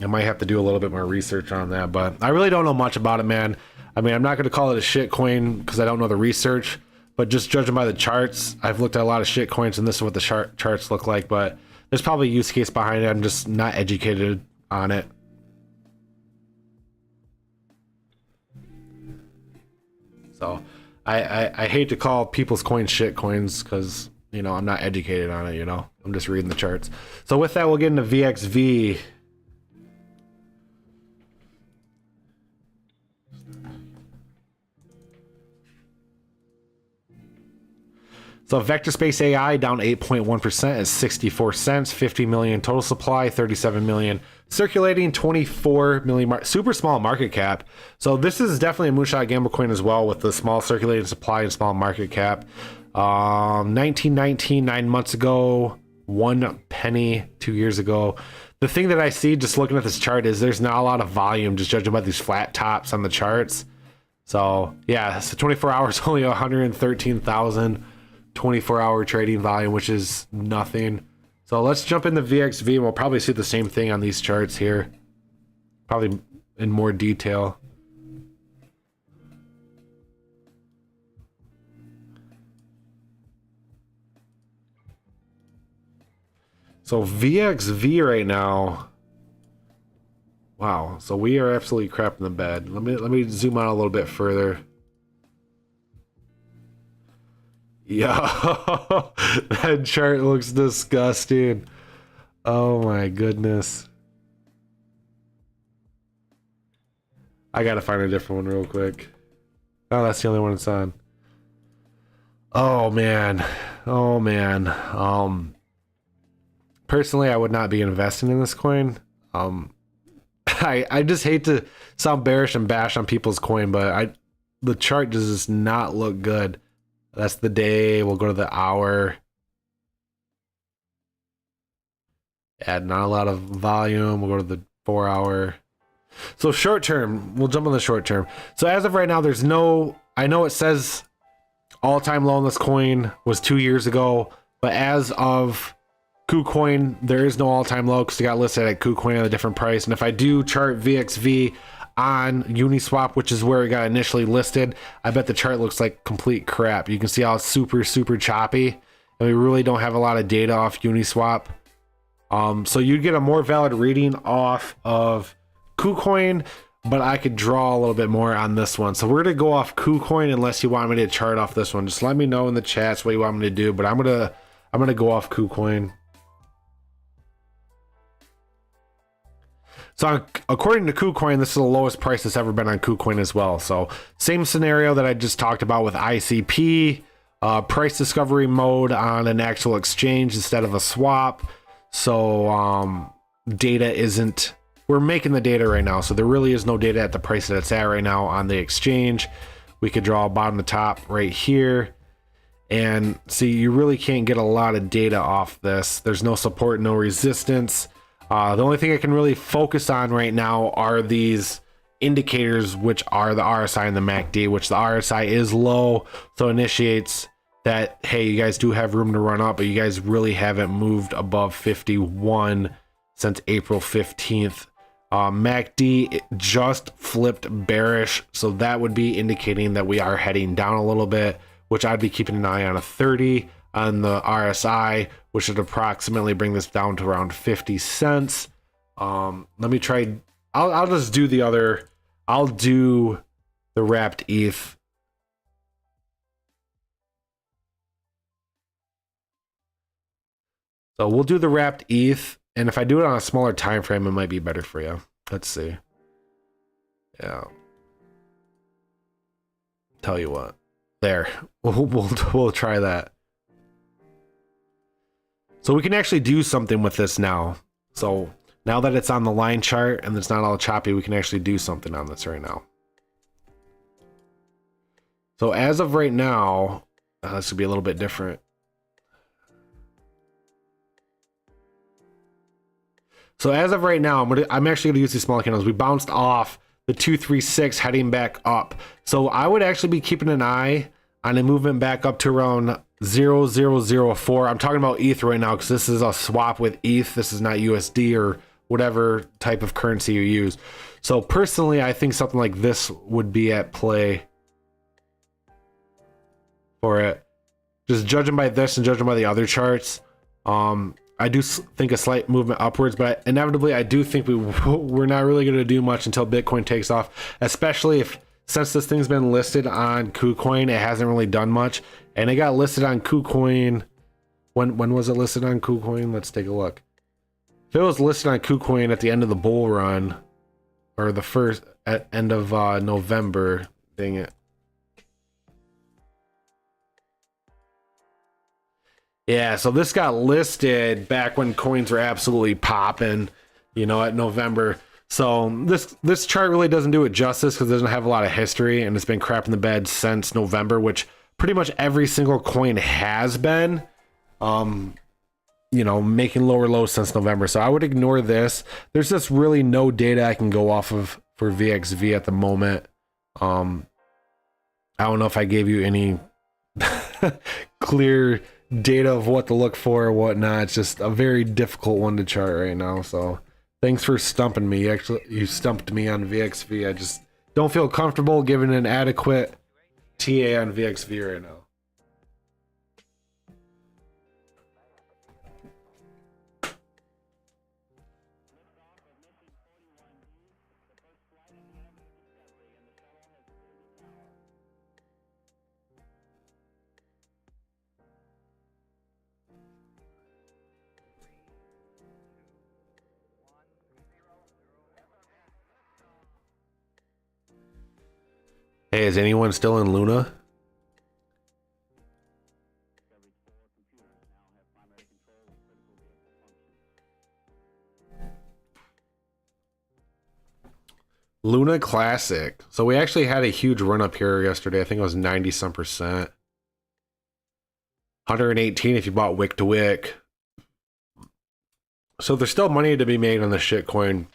I might have to do a little bit more research on that, but I really don't know much about it, man. I mean, I'm not going to call it a shit coin because I don't know the research, but just judging by the charts, I've looked at a lot of shit coins and this is what the charts look like, but there's probably a use case behind it. I'm just not educated on it. So I hate to call people's coins shit coins because, you know, I'm not educated on it, you know, I'm just reading the charts. So with that, we'll get into VXV. So Vector Space AI down 8.1% at 64 cents, 50 million total supply, 37 million circulating, 24 million super small market cap. So this is definitely a moonshot gamble coin as well with the small circulating supply and small market cap. 1919 9 months ago, 1 penny 2 years ago. The thing that I see just looking at this chart is there's not a lot of volume just judging by these flat tops on the charts. So yeah, so 24 hours only 113,000. 24-hour trading volume, which is nothing. So let's jump into VXV and we'll probably see the same thing on these charts here, probably in more detail. So VXV right now, wow, so we are absolutely crapping the bed. Let me zoom out a little bit further. Yeah, that chart looks disgusting. Oh my goodness. I gotta find a different one real quick. Oh, that's the only one it's on. Oh man. Oh man. Personally, I would not be investing in this coin. I just hate to sound bearish and bash on people's coin, but the chart does not look good. That's the day. We'll go to the hour. Add not a lot of volume. We'll go to the 4 hour. So short term, we'll jump on the short term. So as of right now, there's no, I know it says all-time low on this coin was 2 years ago, but as of KuCoin, there is no all-time low because it got listed at KuCoin at a different price. And if I do chart VXV on Uniswap, which is where it got initially listed, I bet the chart looks like complete crap. You can see how it's super choppy, and we really don't have a lot of data off Uniswap. So you'd get a more valid reading off of KuCoin, but I could draw a little bit more on this one. So we're gonna go off KuCoin unless you want me to chart off this one. Just let me know in the chats what you want me to do, but I'm gonna go off KuCoin. So according to KuCoin, this is the lowest price that's ever been on KuCoin as well. So same scenario that I just talked about with ICP, price discovery mode on an actual exchange instead of a swap. So data isn't, we're making the data right now. So there really is no data at the price that it's at right now on the exchange. We could draw a bottom to top right here. And see, you really can't get a lot of data off this. There's no support, no resistance. The only thing I can really focus on right now are these indicators, which are the RSI and the MACD, which the RSI is low. So initiates that, hey, you guys do have room to run up, but you guys really haven't moved above 51 since April 15th. MACD it just flipped bearish. So that would be indicating that we are heading down a little bit, which I'd be keeping an eye on a 30 on the RSI, which should approximately bring this down to around 50 cents. Let me try. I'll just do the other. I'll do the wrapped ETH. So we'll do the wrapped ETH, and if I do it on a smaller time frame, it might be better for you. Let's see. Yeah. Tell you what. There. We'll try that. So we can actually do something with this now. So now that it's on the line chart and it's not all choppy, we can actually do something on this right now. So as of right now, this would be a little bit different. So as of right now, I'm actually gonna use these smaller candles. We bounced off the 236 heading back up. So I would actually be keeping an eye on a movement back up to around 0004. I'm talking about ETH right now because this is a swap with ETH. This is not USD or whatever type of currency you use. So personally, I think something like this would be at play for it. Just judging by this and judging by the other charts, I do think a slight movement upwards, but inevitably I do think we're not really going to do much until Bitcoin takes off, especially if since this thing's been listed on KuCoin, it hasn't really done much, and it got listed on KuCoin. When was it listed on KuCoin? Let's take a look. If it was listed on KuCoin at the end of the bull run, or the first at end of November, dang it. Yeah, so this got listed back when coins were absolutely popping, you know, at November. So this chart really doesn't do it justice because it doesn't have a lot of history, and it's been crap in the bed since November, which pretty much every single coin has been, you know, making lower lows since November. So I would ignore this. There's just really no data I can go off of for VXV at the moment. I don't know if I gave you any clear data of what to look for or whatnot. It's just a very difficult one to chart right now. So thanks for stumping me. Actually, you stumped me on VXV. I just don't feel comfortable giving an adequate TA on VXV right now. Hey, is anyone still in Luna? Luna Classic. So we actually had a huge run up here yesterday. I think it was 90 some percent. 118 if you bought wick to wick. So there's still money to be made on the shitcoin.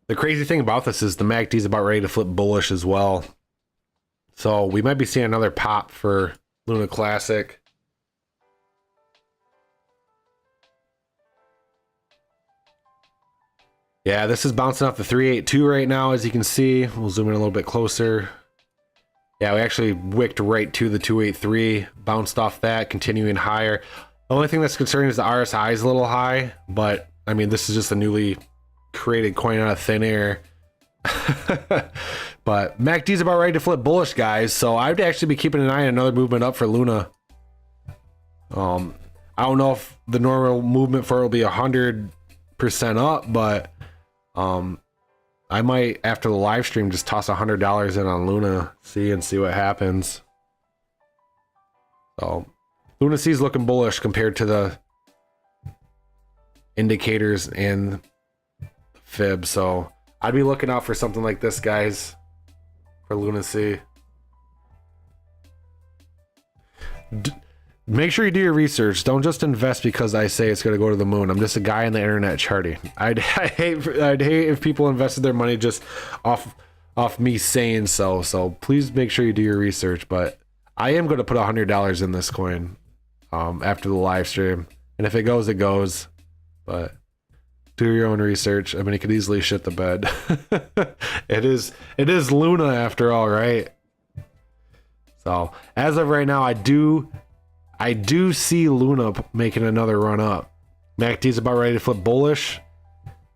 The crazy thing about this is the MACD is about ready to flip bullish as well. So we might be seeing another pop for Luna Classic. Yeah, this is bouncing off the 382 right now, as you can see. We'll zoom in a little bit closer. Yeah, we actually wicked right to the 283, bounced off that, continuing higher. The only thing that's concerning is the RSI is a little high, but I mean, this is just a newly created coin out of thin air. But MACD's about ready to flip bullish, guys, so I'd actually be keeping an eye on another movement up for Luna. I don't know if the normal movement for it will be 100% up, but I might, after the live stream, just toss $100 in on Luna, see what happens. So Luna C is looking bullish compared to the indicators and fib, so I'd be looking out for something like this, guys, for Luna C. Make sure you do your research. Don't just invest because I say it's going to go to the moon. I'm just a guy on the internet charting. I'd hate if people invested their money just off me saying so. So please make sure you do your research. But I am going to put $100 in this coin after the live stream, and if it goes, it goes. But do your own research. I mean, it could easily shit the bed. It is Luna after all, right? So as of right now, I do see Luna making another run up. MACD is about ready to flip bullish.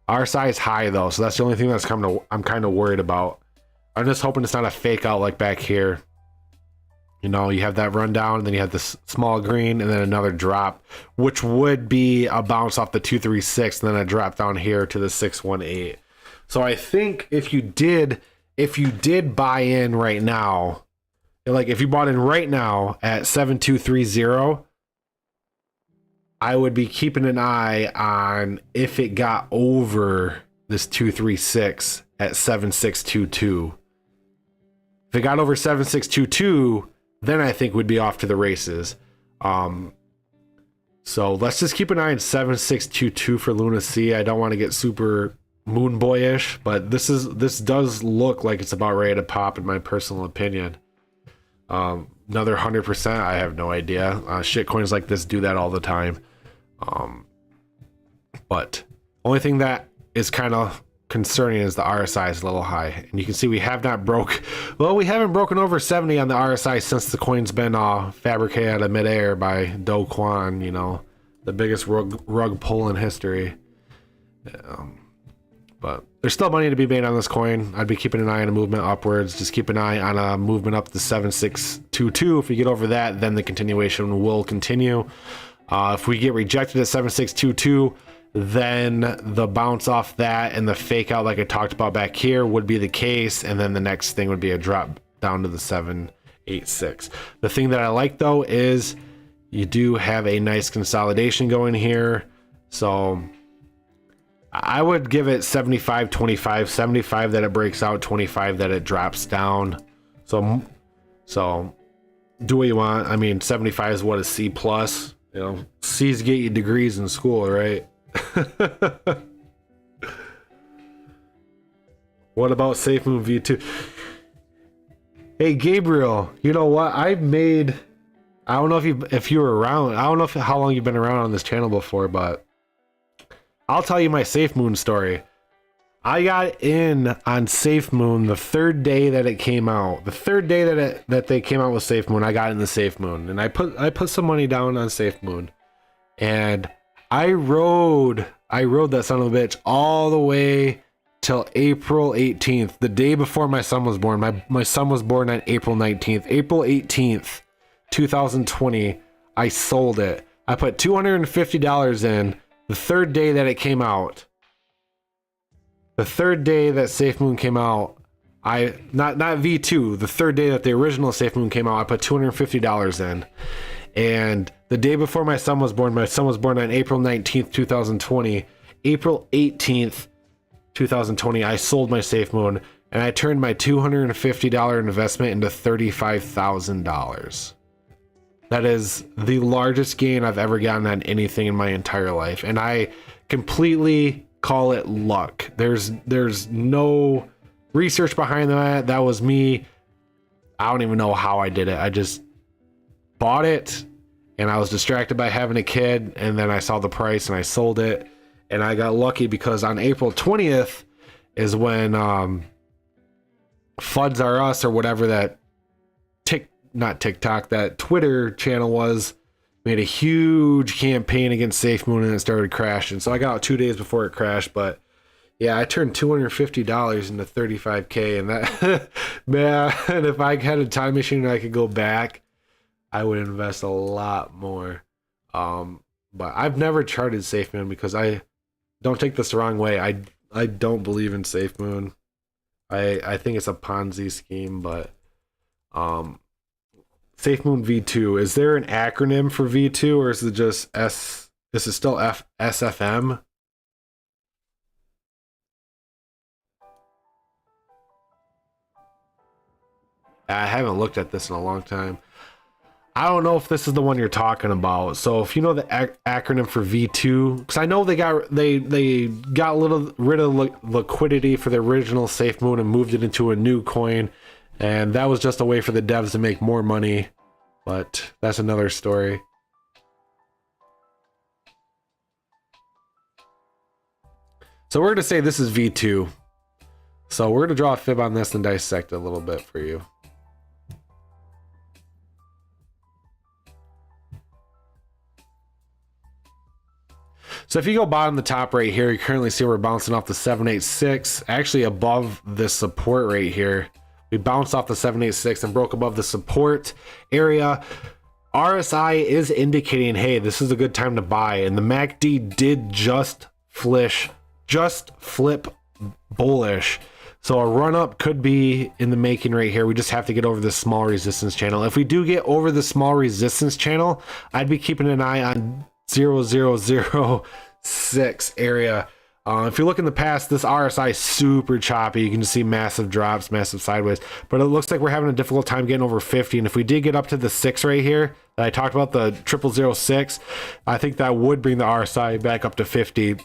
RSI is high though, so that's the only thing that's I'm kind of worried about. I'm just hoping it's not a fake out like back here. You know, you have that rundown, and then you have this small green, and then another drop, which would be a bounce off the 236, and then a drop down here to the 618. So I think if you did buy in right now, like if you bought in right now at 7230, I would be keeping an eye on if it got over this 236 at 7622. If it got over 7622, then I think we'd be off to the races. So let's just keep an eye on 7622 for Luna C. I don't want to get super moon boyish, but this does look like it's about ready to pop in my personal opinion. Another 100%, I have no idea. Shit coins like this do that all the time. But only thing that is kind of concerning is the RSI is a little high, and you can see we haven't broken over 70 on the RSI since the coin's been fabricated out of midair by Do Kwon, you know, the biggest rug pull in history. But there's still money to be made on this coin. I'd be keeping an eye on a movement upwards. Just keep an eye on a movement up to 7622. If we get over that, then the continuation will continue. If we get rejected at 7622, then the bounce off that and the fake out like I talked about back here would be the case, and then the next thing would be a drop down to the 786. The thing that I like though is you do have a nice consolidation going here, so I would give it 75 25, 75 that it breaks out, 25 that it drops down. So do what you want. I mean, 75 is what a C plus, you know, C's get you degrees in school, right? What about SafeMoon V2? Hey Gabriel, you know what? I don't know if you were around. I don't know how long you've been around on this channel before, but I'll tell you my SafeMoon story. I got in on SafeMoon the third day that it came out. The third day that they came out with SafeMoon, I got in the SafeMoon, and I put some money down on SafeMoon, and I rode that son of a bitch all the way till April 18th, the day before my son was born. My son was born on April 19th. April 18th, 2020, I sold it. I put $250 in the third day that it came out. The third day that SafeMoon came out, not V2, the third day that the original SafeMoon came out, I put $250 in. And the day before my son was born on April 19th, 2020. April 18th, 2020, I sold my SafeMoon, and I turned my $250 investment into $35,000. That is the largest gain I've ever gotten on anything in my entire life, and I completely call it luck. There's no research behind that. That was me. I don't even know how I did it. I just bought it, and I was distracted by having a kid, and then I saw the price and I sold it, and I got lucky because on April 20th is when Fuds R Us or whatever that not TikTok, that Twitter channel was, made a huge campaign against SafeMoon, and it started crashing. So I got out 2 days before it crashed, but yeah, I turned $250 into $35K, and that man, if I had a time machine and I could go back, I would invest a lot more. But I've never charted SafeMoon because I don't take this the wrong way. I don't believe in SafeMoon. I think it's a Ponzi scheme, but SafeMoon V2, is there an acronym for V2, or is it just S? Is it still SFM? I haven't looked at this in a long time. I don't know if this is the one you're talking about. So if you know the acronym for V2, because I know they got rid of liquidity for the original SafeMoon and moved it into a new coin, and that was just a way for the devs to make more money. But that's another story. So we're going to say this is V2. So we're going to draw a fib on this and dissect it a little bit for you. So if you go bottom to top right here, you currently see we're bouncing off the 786, actually above this support right here. We bounced off the 786 and broke above the support area. RSI is indicating, hey, this is a good time to buy, and the MACD did just flip bullish. So a run up could be in the making right here. We just have to get over this small resistance channel. If we do get over the small resistance channel, I'd be keeping an eye on 0006 area. If you look in the past, this RSI is super choppy. You can just see massive drops, massive sideways. But it looks like we're having a difficult time getting over 50. And if we did get up to the 6 right here that I talked about, the 0006, I think that would bring the RSI back up to 50.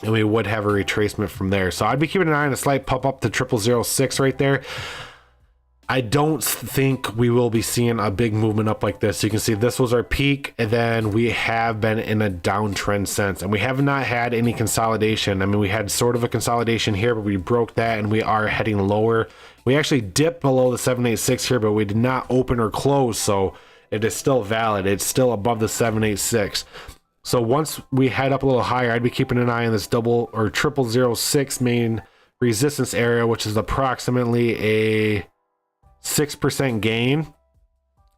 And we would have a retracement from there. So I'd be keeping an eye on a slight pump up to 0006 right there. I don't think we will be seeing a big movement up like this. You can see this was our peak, and then we have been in a downtrend since, and we have not had any consolidation. I mean, we had sort of a consolidation here, but we broke that and we are heading lower. We actually dipped below the 786 here, but we did not open or close, so it is still valid. It's still above the 786. So once we head up a little higher, I'd be keeping an eye on this 0006 main resistance area, which is approximately a 6% gain.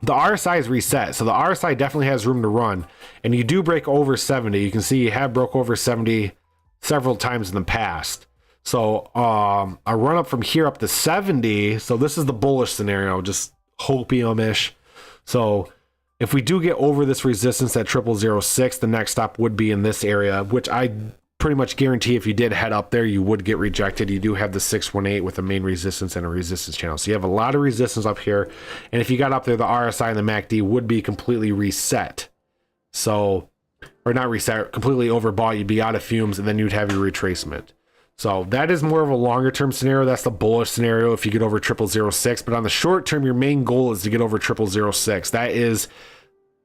The RSI is reset, so the RSI definitely has room to run, and you do break over 70. You can see you have broke over 70 several times in the past. So a run up from here up to 70. So this is the bullish scenario, just hopium-ish. So if we do get over this resistance at 0006, the next stop would be in this area, which I pretty much guarantee if you did head up there, you would get rejected. You do have the 618 with a main resistance and a resistance channel. So you have a lot of resistance up here. And if you got up there, the RSI and the MACD would be completely reset. So, or not reset, completely overbought. You'd be out of fumes, and then you'd have your retracement. So that is more of a longer term scenario. That's the bullish scenario if you get over 0006. But on the short term, your main goal is to get over 0006. That is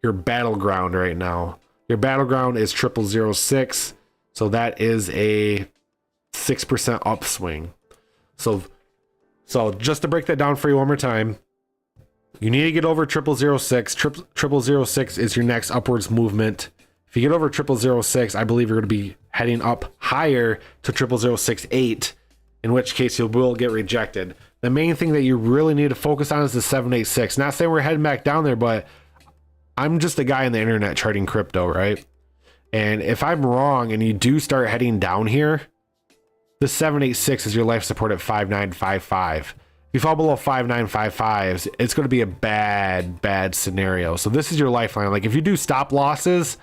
your battleground right now. Your battleground is 0006. So that is a 6% upswing. So just to break that down for you one more time, you need to get over 0006. 0006 is your next upwards movement. If you get over 0006, I believe you're going to be heading up higher to 0068, in which case you will get rejected. The main thing that you really need to focus on is the 786. Not saying we're heading back down there, but I'm just a guy on the internet charting crypto, right? And if I'm wrong and you do start heading down here, the 786 is your life support at 5955. If you fall below 5955, it's going to be a bad scenario. So this is your lifeline. Like if you do stop losses,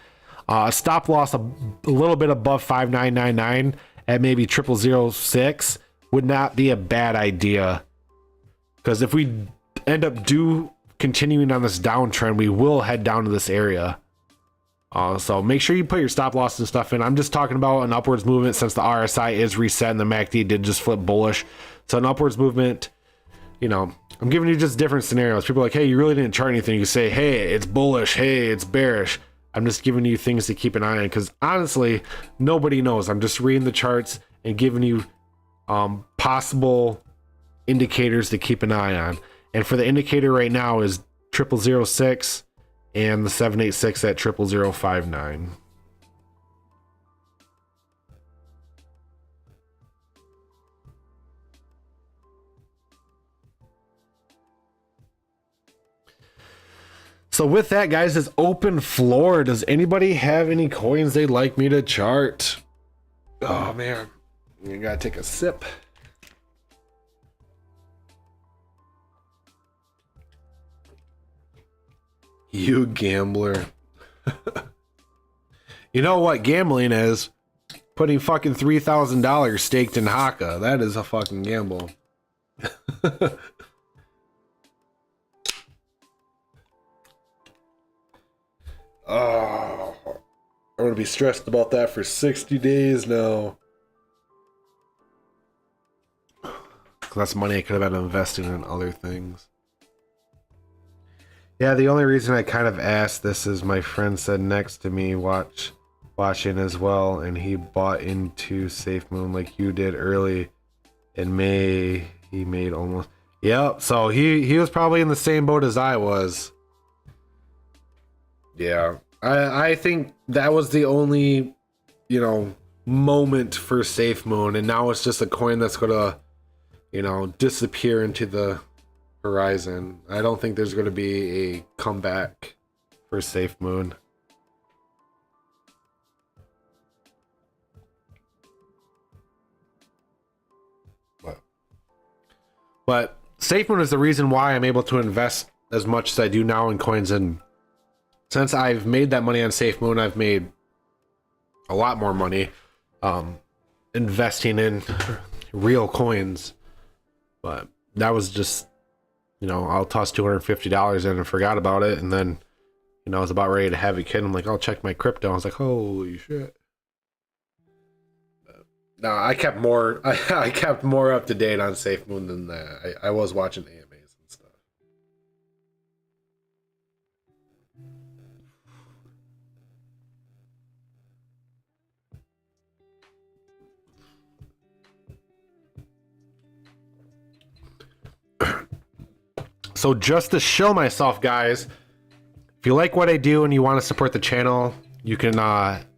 stop loss a little bit above 5999 at maybe 0006 would not be a bad idea. Because if we end up continuing on this downtrend, we will head down to this area. So make sure you put your stop loss and stuff in. I'm just talking about an upwards movement since the RSI is reset and the MACD did just flip bullish. So an upwards movement, you know, I'm giving you just different scenarios. People are like, hey, you really didn't chart anything. You say, hey, it's bullish. Hey, it's bearish. I'm just giving you things to keep an eye on because honestly, nobody knows. I'm just reading the charts and giving you possible indicators to keep an eye on. And for the indicator right now is 0006. And the 786 at 0059. So with that, guys, it's open floor. Does anybody have any coins they'd like me to chart? Oh man, you gotta take a sip. You gambler. You know what gambling is? Putting fucking $3,000 staked in Haka. That is a fucking gamble. Oh, I'm gonna be stressed about that for 60 days now. That's money I could have been investing in other things. Yeah, the only reason I kind of asked this is my friend said next to me watching as well, and he bought into SafeMoon like you did early in May. He made almost, yep. So he was probably in the same boat as I was. Yeah, I think that was the only, you know, moment for SafeMoon, and now it's just a coin that's gonna, you know, disappear into the horizon. I don't think there's going to be a comeback for SafeMoon. But SafeMoon is the reason why I'm able to invest as much as I do now in coins, and since I've made that money on SafeMoon, I've made a lot more money. investing in real coins. But that was just, you know, I'll toss $250 in and forgot about it. And then, you know, I was about ready to have a kid. I'm like, I'll check my crypto. I was like, holy shit. No, I kept more. I kept more up to date on SafeMoon than that. I was watching AMAs and stuff. So just to show myself, guys, if you like what I do and you want to support the channel, you can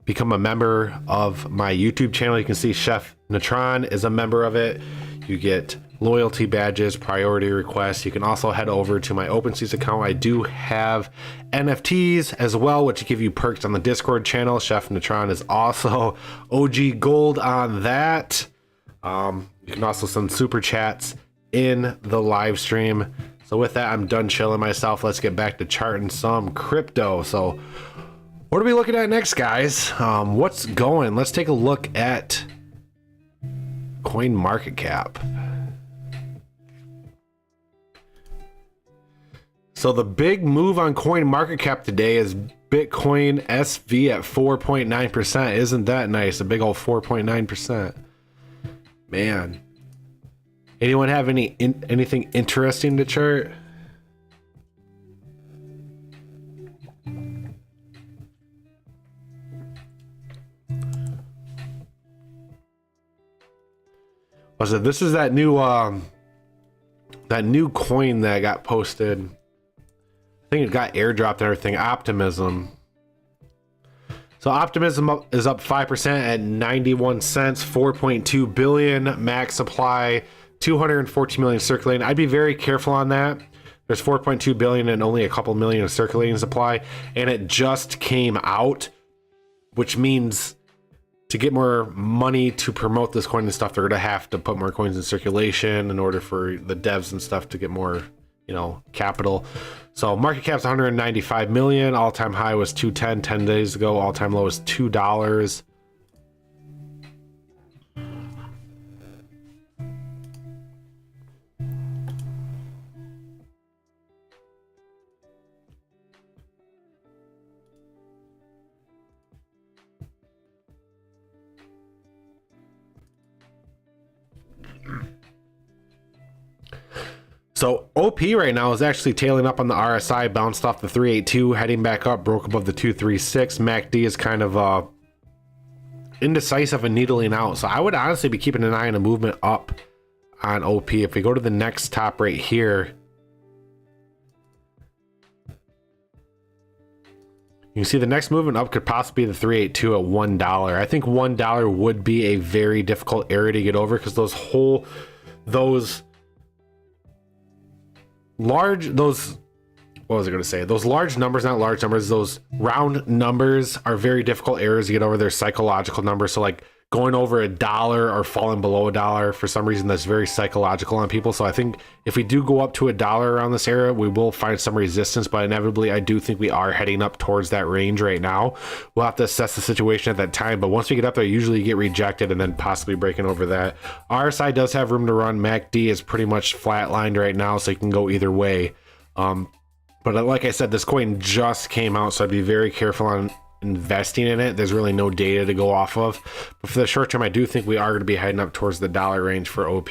become a member of my YouTube channel. You can see Chef Natron is a member of it. You get loyalty badges, priority requests. You can also head over to my OpenSeas account. I do have NFTs as well, which give you perks on the Discord channel. Chef Natron is also OG Gold on that. You can also send super chats in the live stream. So with that, I'm done chilling myself. Let's get back to charting some crypto. So what are we looking at next, guys? What's going? Let's take a look at CoinMarketCap. So the big move on CoinMarketCap today is Bitcoin SV at 4.9%. Isn't that nice? A big old 4.9%. Man. Anyone have anything interesting to chart? So this is that new coin that got posted. I think it got airdropped and everything. Optimism. So Optimism is up 5% at 91 cents, 4.2 billion max supply, 214 million circulating. I'd be very careful on that. There's 4.2 billion and only a couple million of circulating supply, and it just came out, which means to get more money to promote this coin and stuff, they're gonna have to put more coins in circulation in order for the devs and stuff to get more, you know, capital. So market cap's 195 million. All-time high was 210 10 days ago. All-time low is $2. So OP right now is actually tailing up on the RSI, bounced off the 382, heading back up, broke above the 236. MACD is kind of indecisive and needling out. So I would honestly be keeping an eye on a movement up on OP. If we go to the next top right here, you can see the next movement up could possibly be the 382 at $1. I think $1 would be a very difficult area to get over, because those large numbers, not large numbers, those round numbers are very difficult areas to get over. Their psychological numbers. So like going over $1 or falling below $1, for some reason that's very psychological on people. So I think if we do go up to $1 around this area, we will find some resistance, but inevitably I do think we are heading up towards that range right now. We'll have to assess the situation at that time, but once we get up there, usually you get rejected and then possibly breaking over that. RSI does have room to run. MACD is pretty much flatlined right now, so you can go either way. But like I said, this coin just came out, so I'd be very careful on investing in it. There's really no data to go off of, but for the short term, I do think we are going to be heading up towards the dollar range for OP.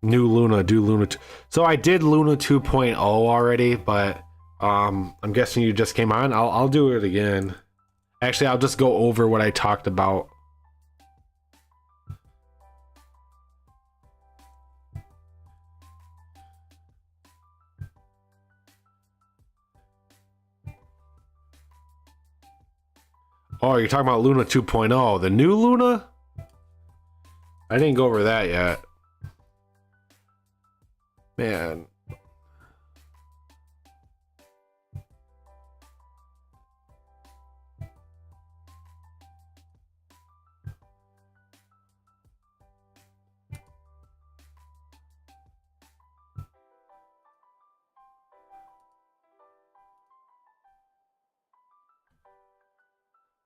New Luna, do Luna. So I did Luna 2.0 already, but I'm guessing you just came on. I'll do it again. Actually, I'll just go over what I talked about. Oh, you're talking about Luna 2.0, the new Luna? I didn't go over that yet. Man.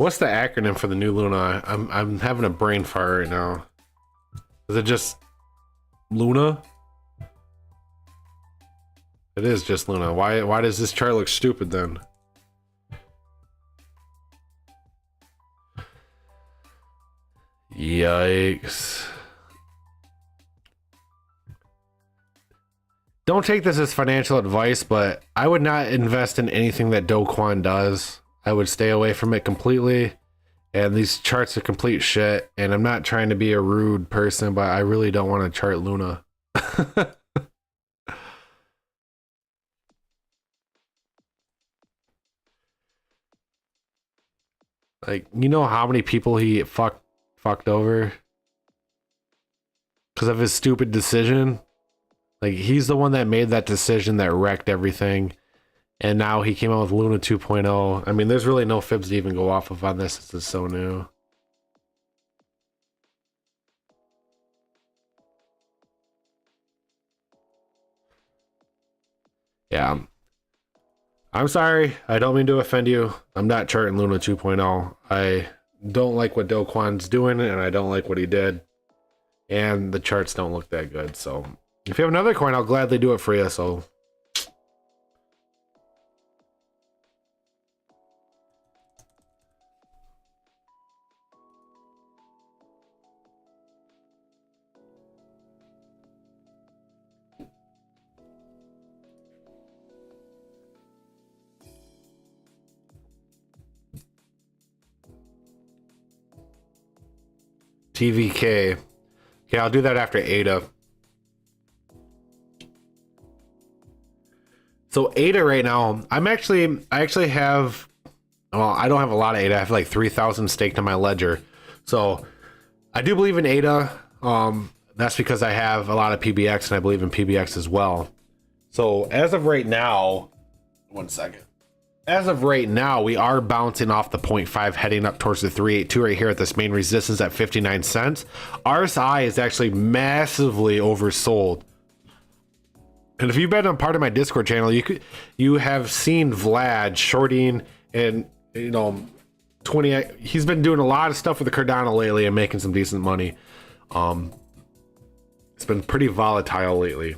What's the acronym for the new Luna? I'm having a brain fart right now. Is it just Luna? It is just Luna. Why does this chart look stupid then? Yikes. Don't take this as financial advice, but I would not invest in anything that Do Kwon does. I would stay away from it completely. And these charts are complete shit. And I'm not trying to be a rude person, but I really don't want to chart Luna. Like, you know how many people he fucked over because of his stupid decision? Like, he's the one that made that decision that wrecked everything. And now he came out with Luna 2.0. I mean, there's really no fibs to even go off of on this. This is so new. Yeah. I'm sorry. I don't mean to offend you. I'm not charting Luna 2.0. I don't like what Do Kwon's doing, and I don't like what he did. And the charts don't look that good. So if you have another coin, I'll gladly do it for you. So TVK. Okay, I'll do that after ADA. So ADA right now, I actually have, well, I don't have a lot of ADA. I have like 3,000 staked on my ledger. So I do believe in ADA. That's because I have a lot of PBX and I believe in PBX as well. So as of right now, one second. As of right now, we are bouncing off the 0.5 heading up towards the 382 right here at this main resistance at 59 cents. RSI is actually massively oversold. And if you've been a part of my Discord channel, you have seen Vlad shorting and, you know, 20. He's been doing a lot of stuff with the Cardano lately and making some decent money. It's been pretty volatile lately.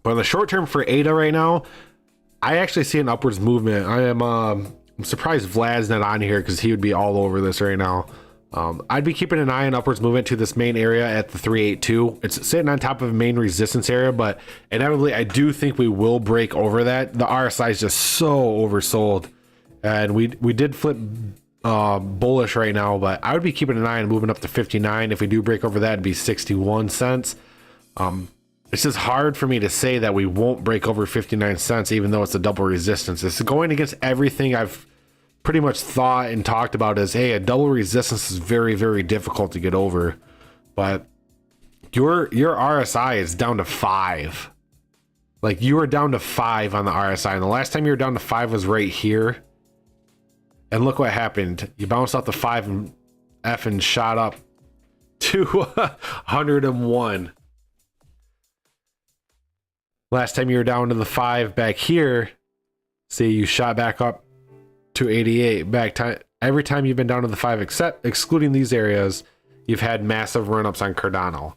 But in the short term for ADA right now, I actually see an upwards movement. I'm surprised Vlad's not on here because he would be all over this right now. I'd be keeping an eye on upwards movement to this main area at the 382. It's sitting on top of a main resistance area, but inevitably I do think we will break over that. The RSI is just so oversold, and we did flip bullish right now, but I would be keeping an eye on moving up to 59. If we do break over that, it'd be 61 cents. It's just hard for me to say that we won't break over 59 cents, even though it's a double resistance. It's going against everything I've pretty much thought and talked about as, hey, a double resistance is very, very difficult to get over. But your RSI is down to 5. Like, you were down to 5 on the RSI. And the last time you were down to 5 was right here. And look what happened. You bounced off the 5 and effing shot up to 101. Last time you were down to the 5 back here, see, you shot back up to 88. Every time you've been down to the 5, excluding these areas, you've had massive run-ups on Cardano.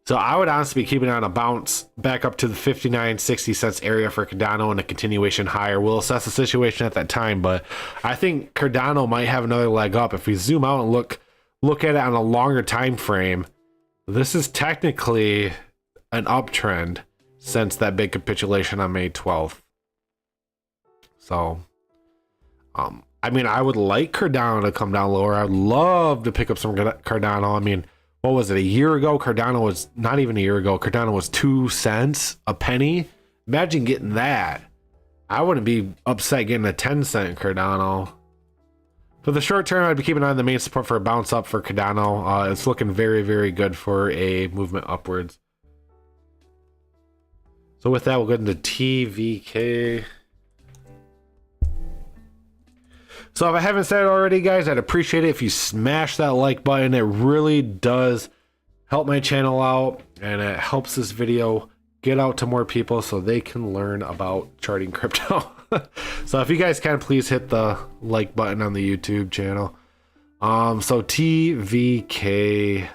So I would honestly be keeping on a bounce back up to the 59.60 cents area for Cardano and a continuation higher. We'll assess the situation at that time, but I think Cardano might have another leg up. If we zoom out and look at it on a longer time frame, this is technically an uptrend since that big capitulation on May 12th. So, I mean, I would like Cardano to come down lower. I'd love to pick up some Cardano. I mean, what was it, a year ago? Cardano was, not even a year ago, Cardano was 2 cents a penny. Imagine getting that. I wouldn't be upset getting a 10-cent Cardano. For the short term, I'd be keeping an eye on the main support for a bounce up for Cardano. It's looking very, very good for a movement upwards. So with that, we'll go into TVK. So if I haven't said it already, guys, I'd appreciate it if you smash that like button. It really does help my channel out, and it helps this video get out to more people so they can learn about charting crypto. So if you guys can, please hit the like button on the YouTube channel. So TVK.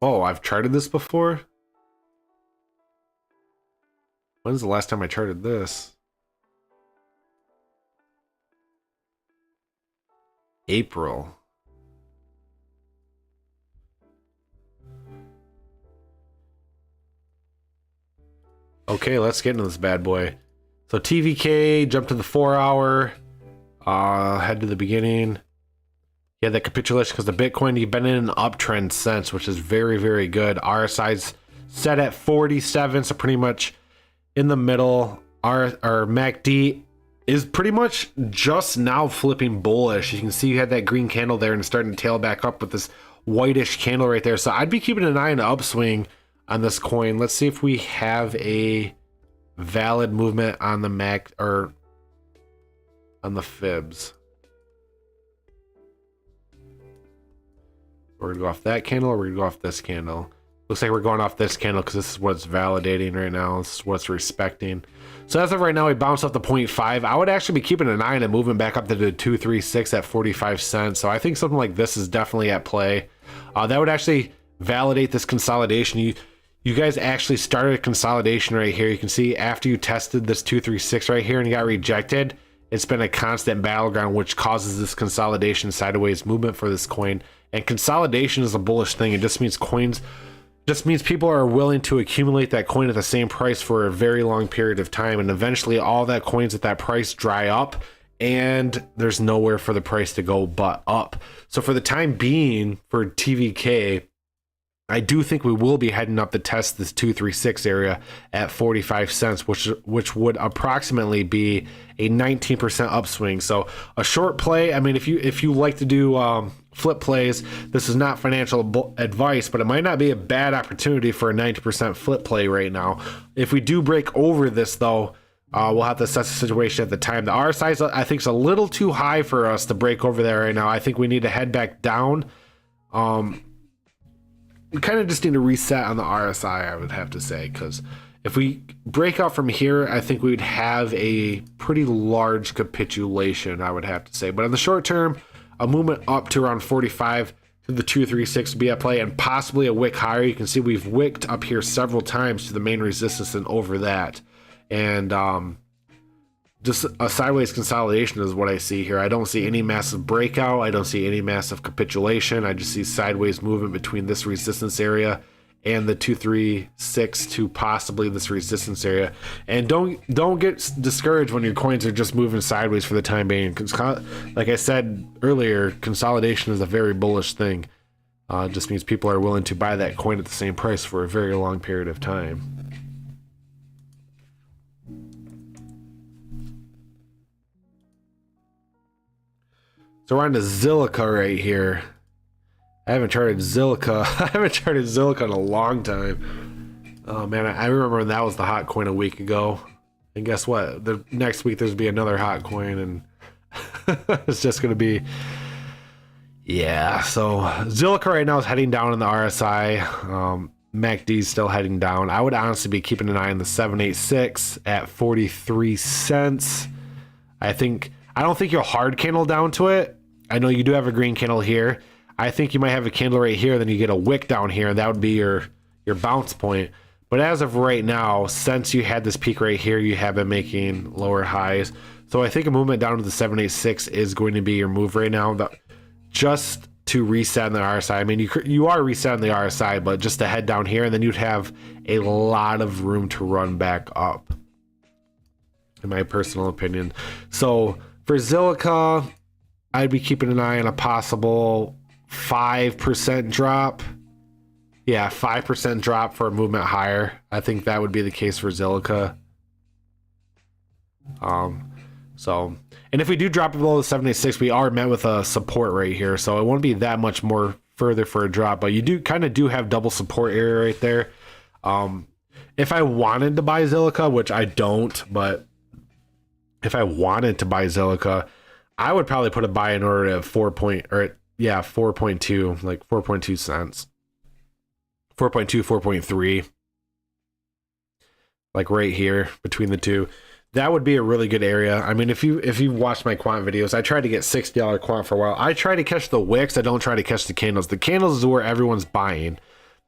Oh, I've charted this before? When's the last time I charted this? April. Okay, let's get into this bad boy. So TVK, jump to the 4 hour, head to the beginning. Yeah, that capitulation because the Bitcoin, you've been in an uptrend since, which is very, very good. RSI's set at 47, so pretty much in the middle. Our MACD is pretty much just now flipping bullish. You can see you had that green candle there and it's starting to tail back up with this whitish candle right there. So I'd be keeping an eye on the upswing on this coin. Let's see if we have a valid movement on the MAC or on the fibs. We're gonna go off that candle or we're gonna go off this candle. Looks like we're going off this candle because this is what's validating right now. This is what's respecting. So as of right now, we bounced up to 0.5. I would actually be keeping an eye on it moving back up to the 236 at 45 cents. So I think something like this is definitely at play. That would actually validate this consolidation. You guys actually started a consolidation right here. You can see after you tested this 236 right here and you got rejected, it's been a constant battleground, which causes this consolidation sideways movement for this coin. And consolidation is a bullish thing. It just means people are willing to accumulate that coin at the same price for a very long period of time, and eventually all that coins at that price dry up and there's nowhere for the price to go but up. So for the time being, for TVK, I do think we will be heading up to test this 236 area at 45 cents, which would approximately be a 19% upswing. So a short play, I mean, if you like to do flip plays, this is not financial advice, but it might not be a bad opportunity for a 90% flip play right now. If we do break over this though, we'll have to assess the situation at the time. The RSI, I think, is a little too high for us to break over there right now. I think we need to head back down. We kind of just need to reset on the RSI, I would have to say, because if we break out from here, I think we'd have a pretty large capitulation, I would have to say. But in the short term, a movement up to around 45 to the 236 to be at play, and possibly a wick higher. You can see we've wicked up here several times to the main resistance and over that. And just a sideways consolidation is what I see here. I don't see any massive breakout. I don't see any massive capitulation. I just see sideways movement between this resistance area and the 236 to possibly this resistance area. And don't get discouraged when your coins are just moving sideways for the time being. Like I said earlier, consolidation is a very bullish thing. It just means people are willing to buy that coin at the same price for a very long period of time. So we're on to Zilliqa right here. I haven't charted Zilliqa. I haven't charted Zilliqa in a long time. Oh man, I remember when that was the hot coin a week ago. And guess what? The next week there's be another hot coin, and it's just gonna be, yeah. So Zilliqa right now is heading down in the RSI. MACD is still heading down. I would honestly be keeping an eye on the 786 at 43 cents. I don't think you'll hard candle down to it. I know you do have a green candle here. I think you might have a candle right here, then you get a wick down here, and that would be your bounce point. But as of right now, since you had this peak right here, you have been making lower highs. So I think a movement down to the 786 is going to be your move right now. Just to reset in the RSI. I mean, you are resetting the RSI, but just to head down here, and then you'd have a lot of room to run back up, in my personal opinion. So for Zilliqa, I'd be keeping an eye on a possible 5% drop. Yeah, 5% drop for a movement higher. I think that would be the case for Zilliqa. And if we do drop below the 786, we are met with a support right here. So it won't be that much more further for a drop, but you do have double support area right there. If I wanted to buy Zilliqa, which I don't, but if I wanted to buy Zilliqa, I would probably put a buy in order at 4.2, like 4.2 cents. 4.2, 4.3. like right here between the two. That would be a really good area. I mean, if you watched my quant videos, I tried to get $60 quant for a while. I try to catch the wicks. I don't try to catch the candles. The candles is where everyone's buying.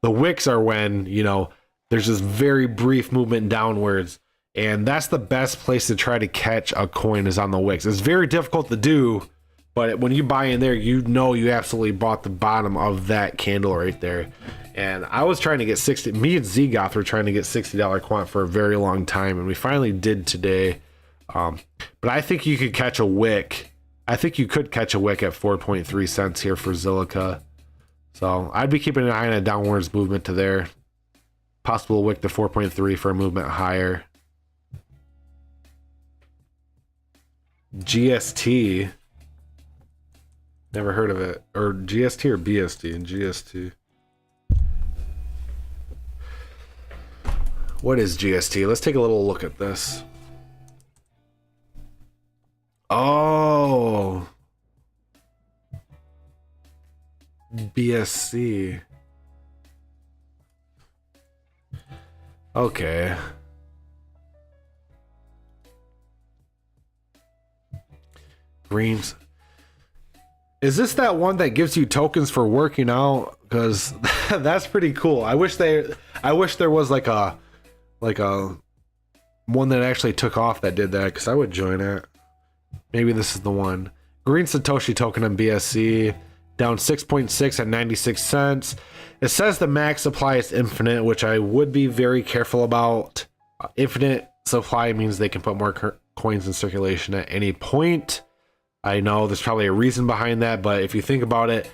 The wicks are when, you know, there's this very brief movement downwards, and that's the best place to try to catch a coin is on the wicks. It's very difficult to do, but when you buy in there, you know you absolutely bought the bottom of that candle right there. And I was trying to get me and Zgoth were trying to get $60 quant for a very long time, and we finally did today. But I think you could catch a wick. I think you could catch a wick at 4.3 cents here for Zilliqa. So I'd be keeping an eye on a downwards movement to there. Possible wick to 4.3 for a movement higher. GST. Never heard of it. Or GST or BST? GST. What is GST? Let's take a little look at this. Oh. BSC. Okay. Greens. Is this that one that gives you tokens for working out? Because that's pretty cool. I wish there was like a one that actually took off that did that, because I would join it. Maybe this is the one. Green Satoshi token on BSC down 6.6 at 96 cents. It says the max supply is infinite, which I would be very careful about. Infinite supply means they can put more coins in circulation at any point. I know there's probably a reason behind that, but if you think about it,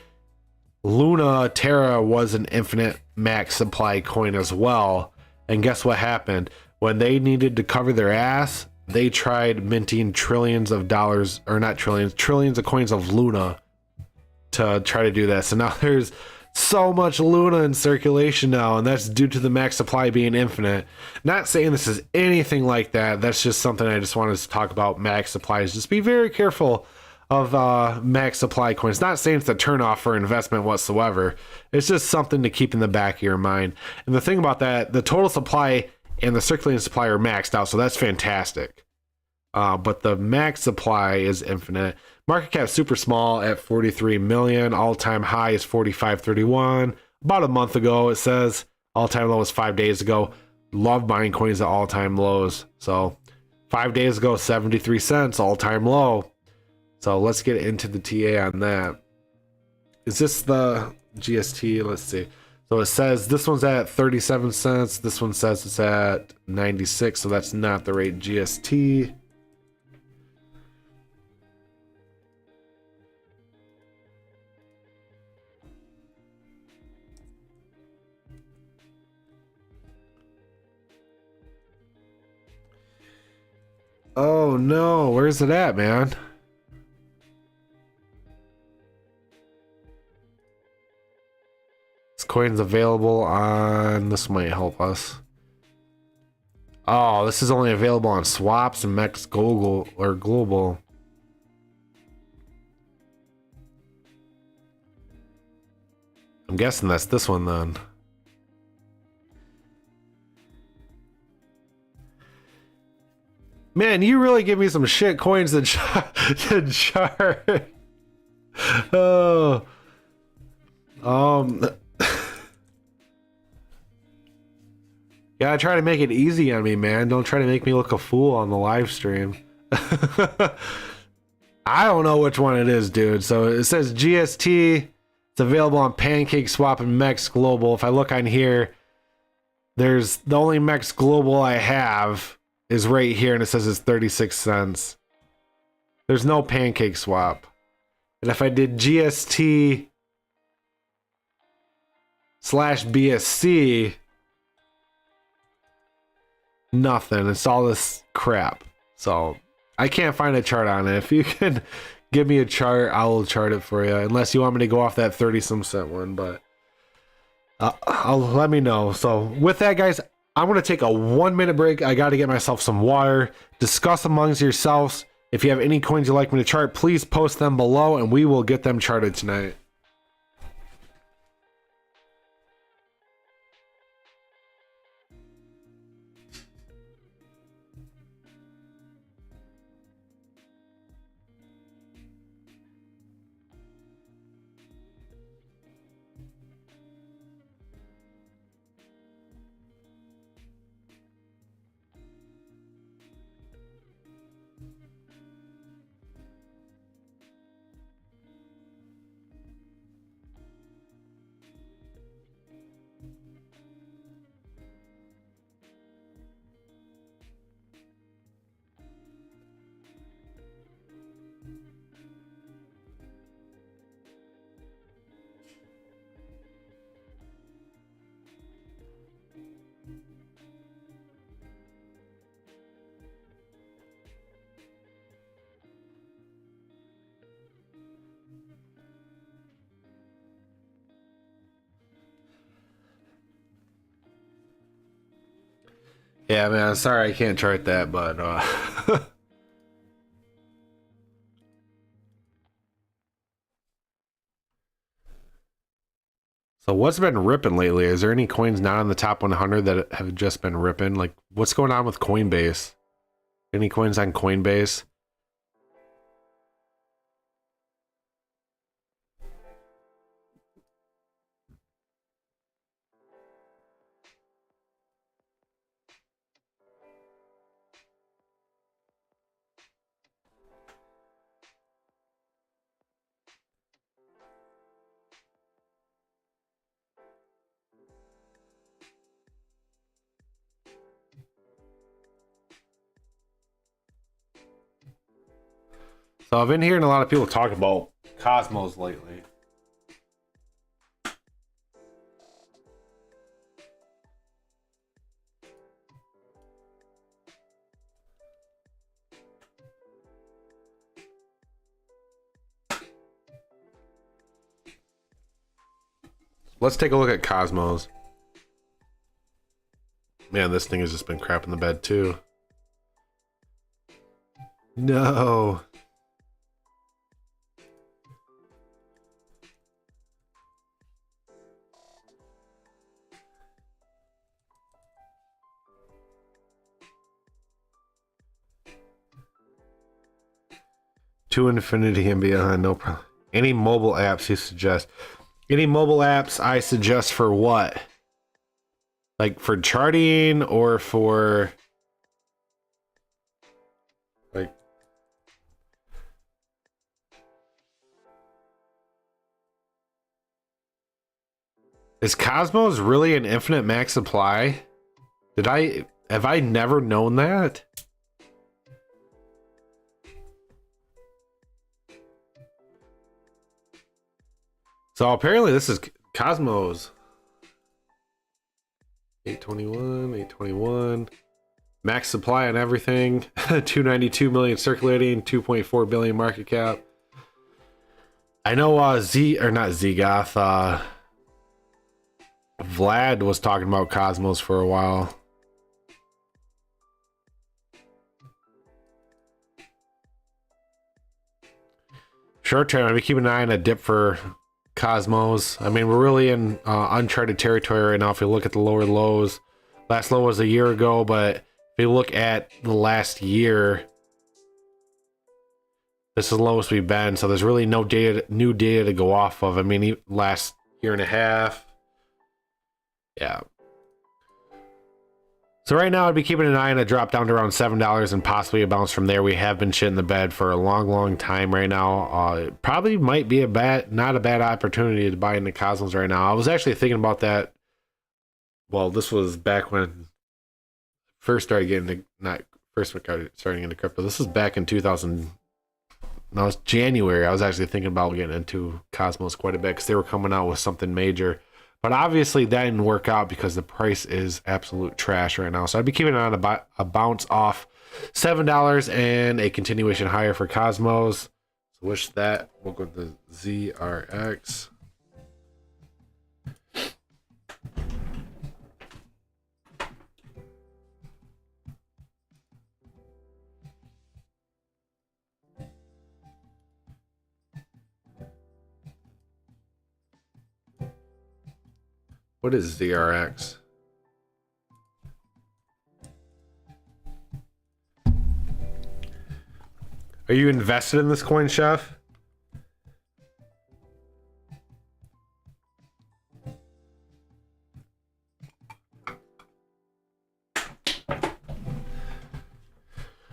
Luna Terra was an infinite max supply coin as well. And guess what happened? When they needed to cover their ass, they tried minting trillions of dollars, or not trillions, trillions of coins of Luna to try to do that. So now there's so much Luna in circulation now, and that's due to the max supply being infinite. Not saying this is anything like that. That's just something I just wanted to talk about. Max supplies. Just be very careful of max supply coins. Not saying it's a turnoff for investment whatsoever. It's just something to keep in the back of your mind. And the thing about that, the total supply and the circulating supply are maxed out, so that's fantastic. But the max supply is infinite. Market cap super small at 43 million. All-time high is 45.31. About a month ago, it says. All-time low was 5 days ago. Love buying coins at all-time lows. So 5 days ago, 73 cents, all-time low. So let's get into the TA on that. Is this the GST? Let's see. So it says this one's at 37 cents. This one says it's at 96, so that's not the right GST. Oh no, where's it at, man? This coin's available on, this might help us. Oh, this is only available on swaps and Mex Global or Global. I'm guessing that's this one then. Man, you really give me some shit coins to chart. Oh. Gotta try to make it easy on me, man. Don't try to make me look a fool on the live stream. I don't know which one it is, dude. So it says GST. It's available on Pancake Swap and Mex Global. If I look on here, there's the only Mex Global I have is right here, and it says it's 36 cents. There's no Pancake Swap. And if I did GST / BSC, nothing. It's all this crap. So I can't find a chart on it. If you can give me a chart, I will chart it for you. Unless you want me to go off that 30-some cent one, but I'll let me know. So with that, guys, I'm going to take a 1-minute break. I got to get myself some water. Discuss amongst yourselves. If you have any coins you'd like me to chart, please post them below and we will get them charted tonight. Yeah, man. Sorry, I can't chart that, but so what's been ripping lately? Is there any coins not on the top 100 that have just been ripping? Like, what's going on with Coinbase? Any coins on Coinbase? So I've been hearing a lot of people talk about Cosmos lately. Let's take a look at Cosmos. Man, this thing has just been crap in the bed too. No. To infinity and beyond, no problem. Any mobile apps you suggest? Any mobile apps I suggest for what? Like for charting or for like is Cosmos really an infinite max supply? Have I never known that? So apparently this is Cosmos. 821, 821. Max supply on everything. 292 million circulating, 2.4 billion market cap. I know Vlad was talking about Cosmos for a while. Short term, I'll be keeping an eye on a dip for Cosmos. I mean, we're really in uncharted territory right now. If you look at the lower lows, last low was a year ago, but if you look at the last year, this is the lowest we've been. So there's really no new data to go off of. I mean, last year and a half, yeah. So right now I'd be keeping an eye on a drop down to around $7 and possibly a bounce from there. We have been shitting the bed for a long time right now. It probably might be not a bad opportunity to buy into Cosmos right now. I was actually thinking about that. Well, this was back when first started getting into, not first starting into crypto. This was back in 2000. No, it's January. I was actually thinking about getting into Cosmos quite a bit because they were coming out with something major. But obviously that didn't work out because the price is absolute trash right now. So I'd be keeping an eye on a bounce off $7 and a continuation higher for Cosmos. So wish that. We'll go to the ZRX. What is ZRX? Are you invested in this coin, Chef?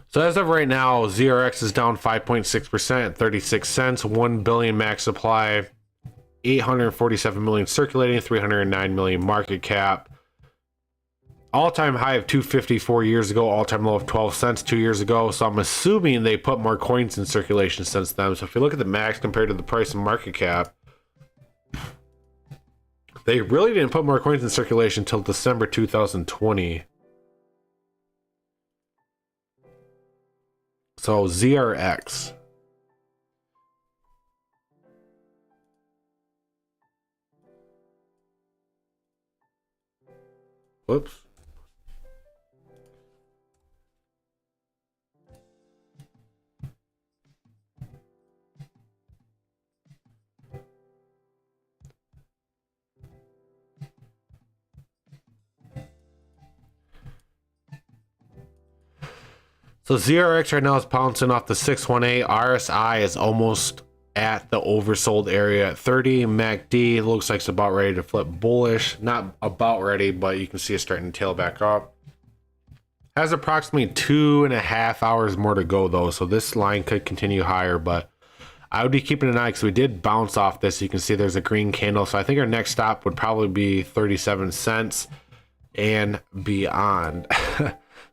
So as of right now, ZRX is down 5.6%, 36 cents, 1 billion max supply, 847 million circulating, 309 million market cap. All-time high of 254 years ago, all-time low of 12 cents 2 years ago. So I'm assuming they put more coins in circulation since then. So if you look at the max compared to the price and market cap, they really didn't put more coins in circulation until December 2020. So ZRX. Whoops. So ZRX right now is bouncing off the 618. RSI is almost at the oversold area at 30. MACD looks like it's about ready to flip bullish. Not about ready, but you can see it's starting to tail back up. Has approximately 2.5 hours more to go though, so this line could continue higher, but I would be keeping an eye because we did bounce off this. You can see there's a green candle, so I think our next stop would probably be 37 cents and beyond.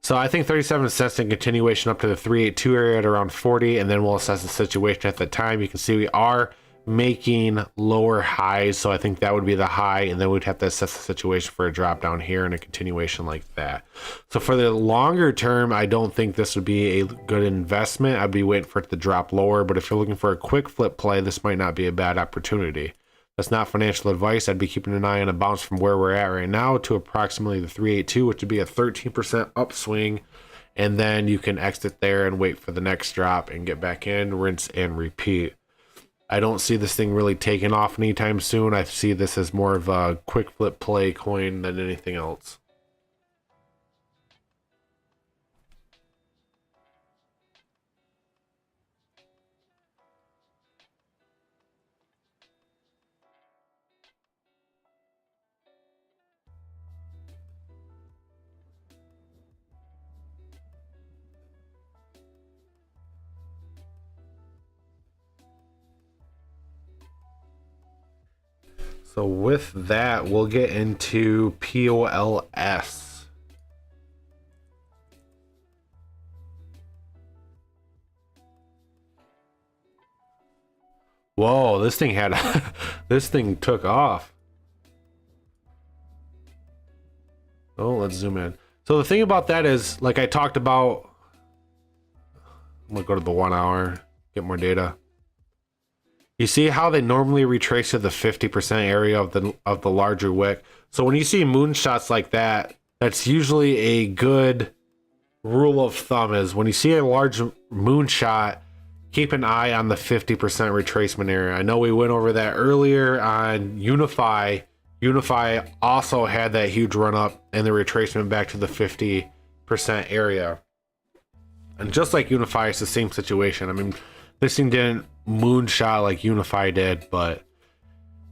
So I think 37 cents in continuation up to the 382 area at around 40, and then we'll assess the situation at the time. You can see we are making lower highs, so I think that would be the high, and then we'd have to assess the situation for a drop down here and a continuation like that. So for the longer term, I don't think this would be a good investment. I'd be waiting for it to drop lower, but if you're looking for a quick flip play, this might not be a bad opportunity. That's not financial advice. I'd be keeping an eye on a bounce from where we're at right now to approximately the 382, which would be a 13% upswing, and then you can exit there and wait for the next drop and get back in, rinse and repeat. I don't see this thing really taking off anytime soon. I see this as more of a quick flip play coin than anything else. So with that, we'll get into POLS. Whoa, this thing had this thing took off. Oh, let's zoom in. So the thing about that is, like I talked about, I'm gonna go to the 1 hour, get more data. You see how they normally retrace to the 50% area of the larger wick. So when you see moonshots like that, that's usually a good rule of thumb is when you see a large moonshot, keep an eye on the 50% retracement area. I know we went over that earlier on Unify. Unify also had that huge run up and the retracement back to the 50% area. And just like Unify, it's the same situation. I mean, this thing didn't moonshot like Unify did, but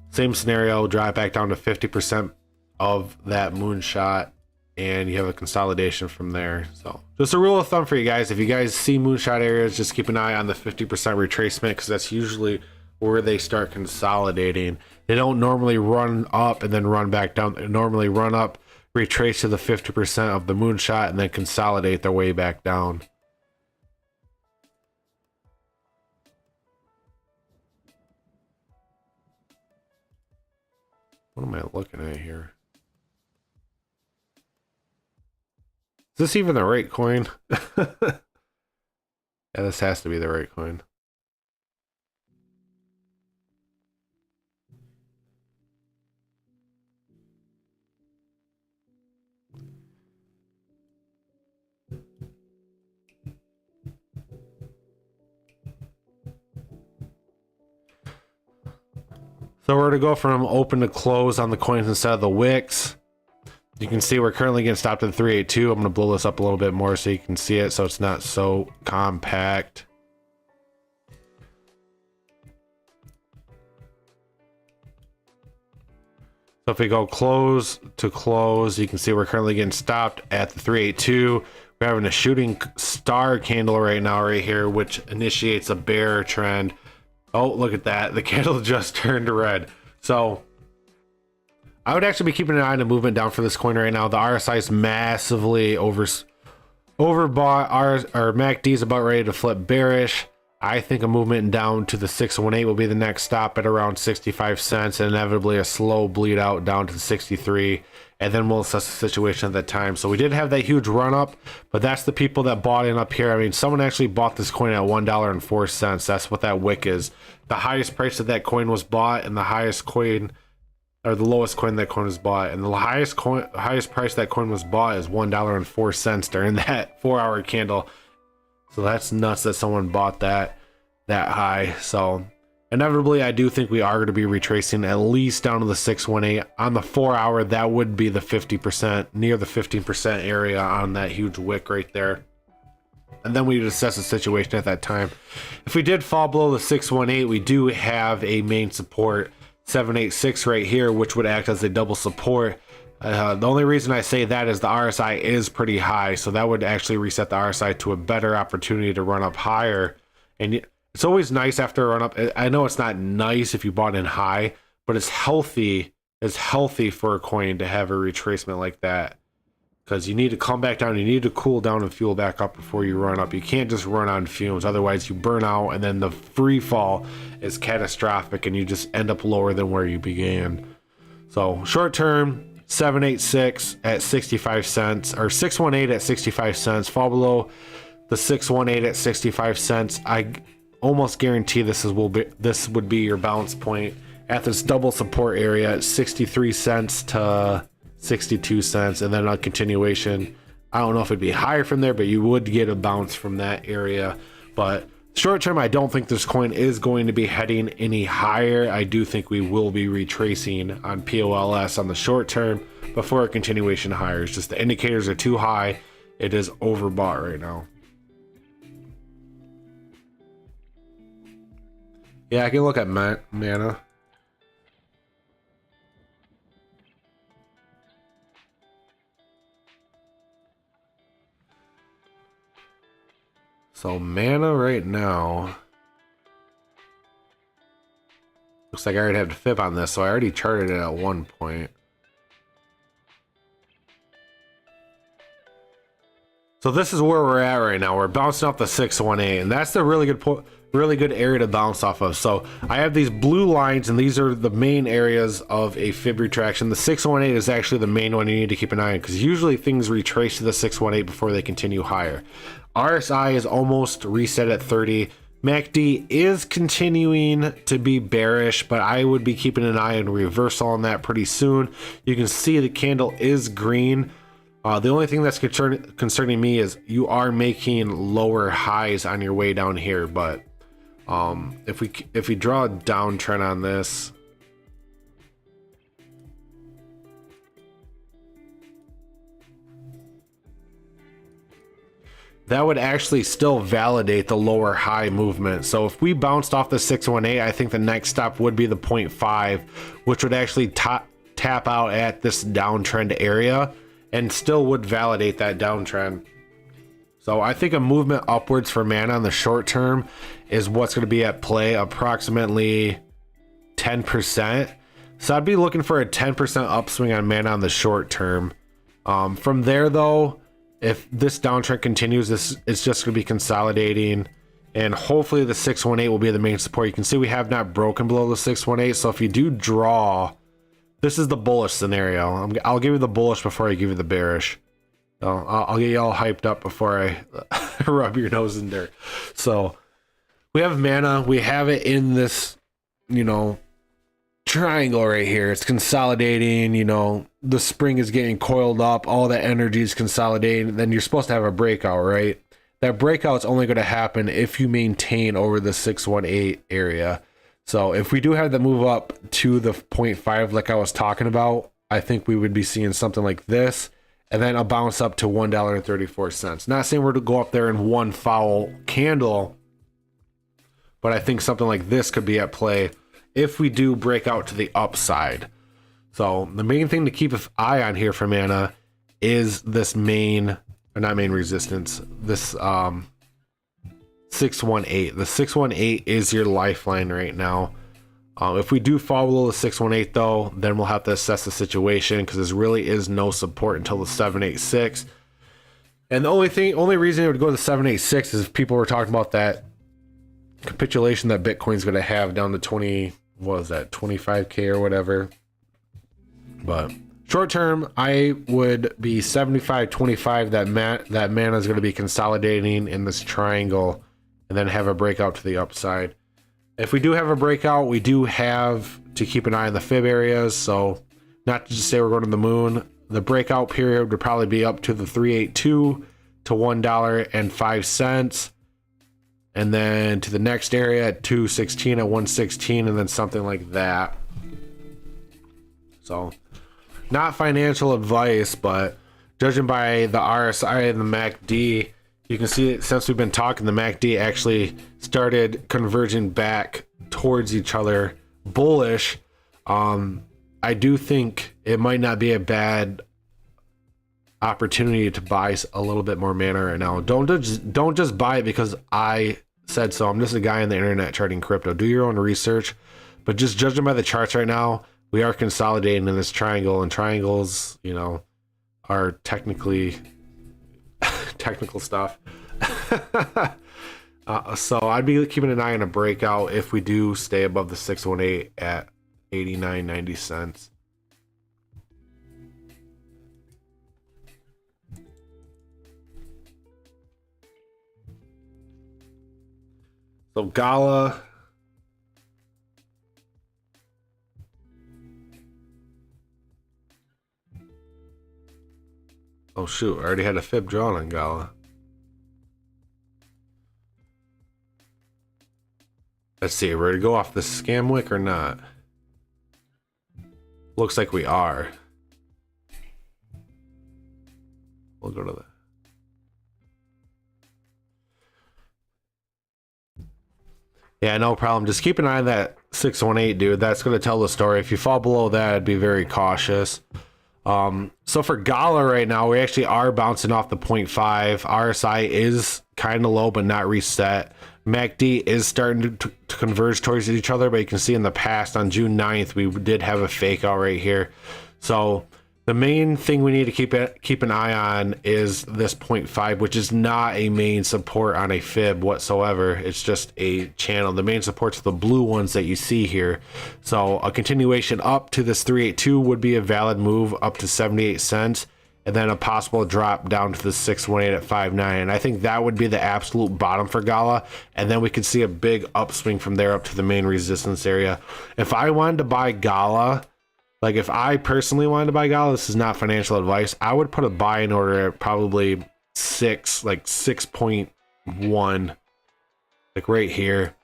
same scenario, drop back down to 50% of that moonshot, and you have a consolidation from there. So just a rule of thumb for you guys, if you guys see moonshot areas, just keep an eye on the 50% retracement, because that's usually where they start consolidating. They don't normally run up and then run back down. They normally run up, retrace to the 50% of the moonshot, and then consolidate their way back down. What am I looking at here? Is this even the right coin? Yeah, this has to be the right coin. So we're to go from open to close on the coins instead of the wicks. You can see we're currently getting stopped at 382. I'm going to blow this up a little bit more so you can see it, so it's not so compact. So if we go close to close, you can see we're currently getting stopped at the 382. We're having a shooting star candle right now right here, which initiates a bear trend. Oh, look at that. The candle just turned red. So I would actually be keeping an eye on the movement down for this coin right now. The RSI is massively overbought. Our MACD is about ready to flip bearish. I think a movement down to the 618 will be the next stop at around 65 cents, and inevitably a slow bleed out down to the 63, and then we'll assess the situation at that time. So we did have that huge run up, but that's the people that bought in up here. I mean, someone actually bought this coin at $1.04. That's what that wick is. The highest price that that coin was bought, and the highest coin, or the lowest coin that coin was bought, and the highest price that coin was bought is $1.04 during that 4 hour candle. So that's nuts that someone bought that high. So inevitably, I do think we are going to be retracing at least down to the 618 on the 4 hour. That would be the 50%, near the 15% area on that huge wick right there. and then we would assess the situation at that time. If we did fall below the 618, we do have a main support 786 right here, which would act as a double support. The only reason I say that is the RSI is pretty high, so that would actually reset the RSI to a better opportunity to run up higher. And it's always nice after a run up. I know it's not nice if you bought in high, but it's healthy. It's healthy for a coin to have a retracement like that, because you need to come back down. You need to cool down and fuel back up before you run up. You can't just run on fumes, otherwise you burn out, and then the free fall is catastrophic, and you just end up lower than where you began. So short term, 786 at 65 cents, or 618 at 65 cents. Fall below the 618 at 65 cents. I almost guarantee this would be your bounce point at this double support area at 63 cents to 62 cents, and then on continuation, I don't know if it'd be higher from there, but you would get a bounce from that area. But short term, I don't think this coin is going to be heading any higher. I do think we will be retracing on POLS on the short term before a continuation higher. It's just the indicators are too high. It is overbought right now. Yeah, I can look at Mana. So Mana right now, looks like I already have the fib on this, so I already charted it at one point. So this is where we're at right now. We're bouncing off the 618, and that's the really good area to bounce off of. So I have these blue lines, and these are the main areas of a fib retraction. The 618 is actually the main one you need to keep an eye on, because usually things retrace to the 618 before they continue higher. RSI is almost reset at 30. MACD is continuing to be bearish, but I would be keeping an eye on reversal on that pretty soon. You can see the candle is green. The only thing that's concerning me is you are making lower highs on your way down here, but if we draw a downtrend on this, that would actually still validate the lower high movement. So if we bounced off the 618, I think the next stop would be the 0.5, which would actually tap out at this downtrend area and still would validate that downtrend. So I think a movement upwards for Mana on the short term is what's going to be at play, approximately 10%. So I'd be looking for a 10% upswing on Mana on the short term. From there though, if this downtrend continues, this is just going to be consolidating, and hopefully the 618 will be the main support. You can see we have not broken below the 618, so if you do draw, this is the bullish scenario. I'll give you the bullish before I give you the bearish. I'll get you all hyped up before I rub your nose in dirt. So we have Mana, we have it in this, triangle right here. It's consolidating, the spring is getting coiled up, all that energy is consolidating. Then you're supposed to have a breakout, right? That breakout is only going to happen if you maintain over the 618 area. So if we do have the move up to the 0.5 like I was talking about, I think we would be seeing something like this, and then a bounce up to $1.34. Not saying we're to go up there in one foul candle, but I think something like this could be at play if we do break out to the upside. So the main thing to keep an eye on here for Mana is this resistance, this 618. The 618 is your lifeline right now. If we do fall below the 618 though, then we'll have to assess the situation, because there really is no support until the 786. And the only reason it would go to the 786 is if people were talking about that capitulation that Bitcoin's going to have down to 25k or whatever. But short term, I would be 75.25. That Mana is going to be consolidating in this triangle, and then have a breakout to the upside. If we do have a breakout, we do have to keep an eye on the fib areas. So not to just say we're going to the moon. The breakout period would probably be up to the 382 to $1.05. And then to the next area at 216 at 116, and then something like that. So not financial advice, but judging by the RSI and the MACD, You can see it since we've been talking, the MACD actually started converging back towards each other, bullish. I do think it might not be a bad opportunity to buy a little bit more mana right now. Don't just buy it because I said so. I'm just a guy on the internet charting crypto. Do your own research, but just judging by the charts right now, we are consolidating in this triangle, and triangles, you know, are technically technical stuff. So I'd be keeping an eye on a breakout if we do stay above the 618 at 89.90 cents. So Gala, oh shoot, I already had a fib drawn on Gala. Let's see, we're to go off the scam wick or not? Looks like we are. We'll go to the... Yeah, no problem. Just keep an eye on that 618, dude. That's going to tell the story. If you fall below that, I'd be very cautious. So for Gala right now, we actually are bouncing off the 0.5. RSI is kind of low, but not reset. MACD is starting to converge towards each other, but you can see in the past on June 9th, we did have a fake out right here. So the main thing we need to keep an eye on is this 0.5, which is not a main support on a fib whatsoever. It's just a channel. The main supports are the blue ones that you see here. So a continuation up to this 382 would be a valid move up to 78 cents. And then a possible drop down to the 618 at 59. And I think that would be the absolute bottom for Gala. And then we could see a big upswing from there up to the main resistance area. If I wanted to buy Gala, like if I personally wanted to buy Gala, this is not financial advice, I would put a buy-in order at probably 6.1, like right here.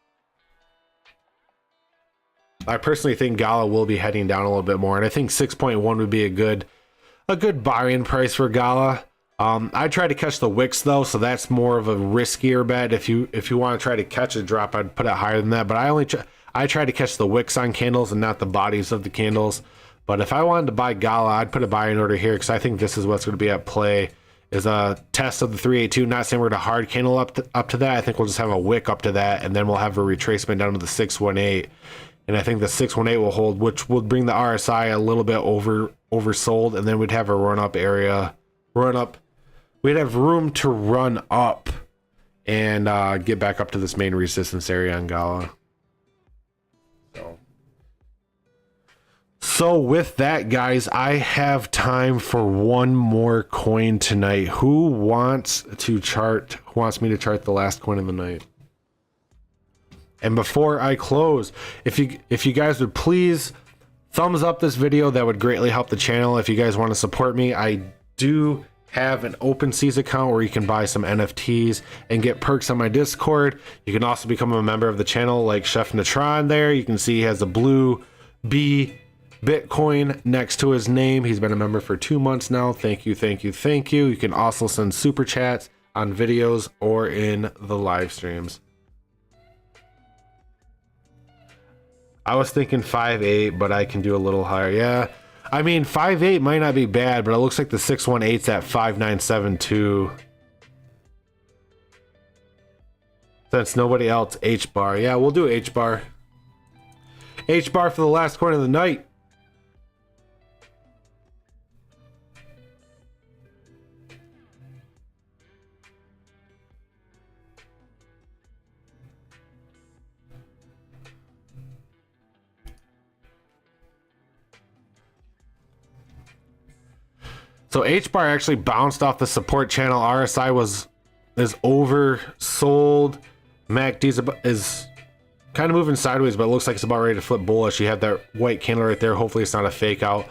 I personally think Gala will be heading down a little bit more. And I think 6.1 would be a good buy-in price for Gala. I try to catch the wicks though, so that's more of a riskier bet. If you want to try to catch a drop, I'd put it higher than that. But I try to catch the wicks on candles and not the bodies of the candles. But if I wanted to buy Gala, I'd put a buy-in order here because I think this is what's going to be at play. Is a test of the 382. Not saying we're to hard candle up to that. I think we'll just have a wick up to that, and then we'll have a retracement down to the 618. And I think the 618 will hold, which will bring the RSI a little bit oversold, and then we'd have a run up. We'd have room to run up and get back up to this main resistance area on Gala. So with that, guys, I have time for one more coin tonight. Who wants me to chart the last coin of the night? And before I close, if you guys would please thumbs up this video, that would greatly help the channel. If you guys want to support me, I do have an OpenSeas account where you can buy some NFTs and get perks on my Discord. You can also become a member of the channel like Chef Natron there. You can see he has a blue B Bitcoin next to his name. He's been a member for 2 months now. Thank you, thank you, thank you. You can also send super chats on videos or in the live streams. I was thinking 5.8, but I can do a little higher. Yeah, I mean 5.8 might not be bad, but it looks like the 618's at 5.972. Since nobody else H bar. Yeah, we'll do H bar. H bar for the last coin of the night. So H bar actually bounced off the support channel. RSI is oversold. MACD is kind of moving sideways, but it looks like it's about ready to flip bullish. You have that white candle right there. Hopefully it's not a fake out.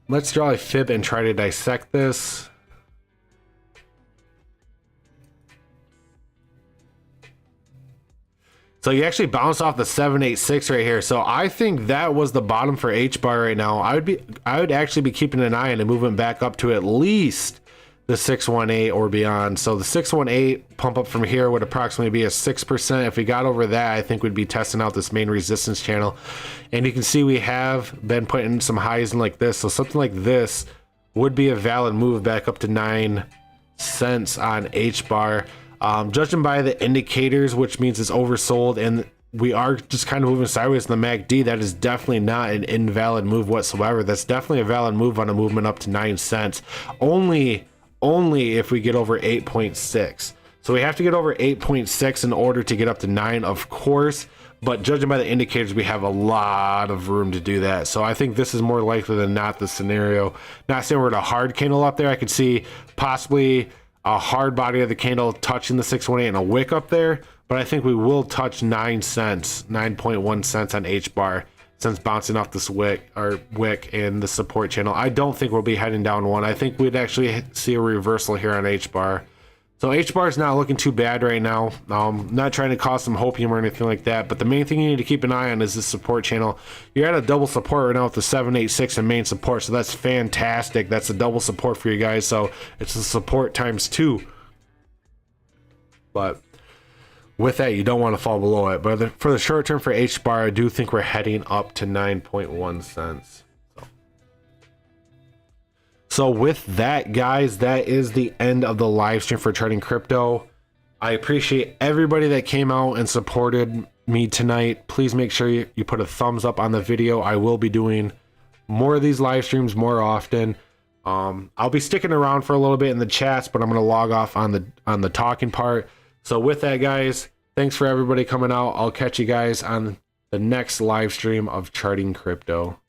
Let's draw a fib and try to dissect this. So you actually bounced off the 786 right here. So I think that was the bottom for H bar right now. I would actually be keeping an eye on it, moving back up to at least the 618 or beyond. So the 618 pump up from here would approximately be a 6%. If we got over that, I think we'd be testing out this main resistance channel. And you can see we have been putting some highs in like this. So something like this would be a valid move back up to 9 cents on H bar. Judging by the indicators, which means it's oversold, and we are just kind of moving sideways in the MACD, that is definitely not an invalid move whatsoever. That's definitely a valid move on a movement up to 9 cents. Only if we get over 8.6. So we have to get over 8.6 in order to get up to 9, of course, but judging by the indicators, we have a lot of room to do that. So I think this is more likely than not the scenario. Not saying we're at a hard candle up there. I could see possibly a hard body of the candle touching the 618 and a wick up there, but I think we will touch 9 cents, 9.1 cents on H bar, since bouncing off this wick and the support channel. I don't think we'll be heading down one. I think we'd actually see a reversal here on H bar. So H bar is not looking too bad right now. Not trying to cause some hopium or anything like that, but the main thing you need to keep an eye on is the support channel. You're at a double support right now with the 786 and main support, so that's fantastic. That's a double support for you guys, so it's a support times 2. But with that, you don't want to fall below it. But for the short term for H bar, I do think we're heading up to 9.1 cents. So with that, guys, that is the end of the live stream for Trading Crypto. I appreciate everybody that came out and supported me tonight. Please make sure you put a thumbs up on the video. I will be doing more of these live streams more often. I'll be sticking around for a little bit in the chats, but I'm going to log off on the talking part. So with that, guys, thanks for everybody coming out. I'll catch you guys on the next live stream of Charting Crypto.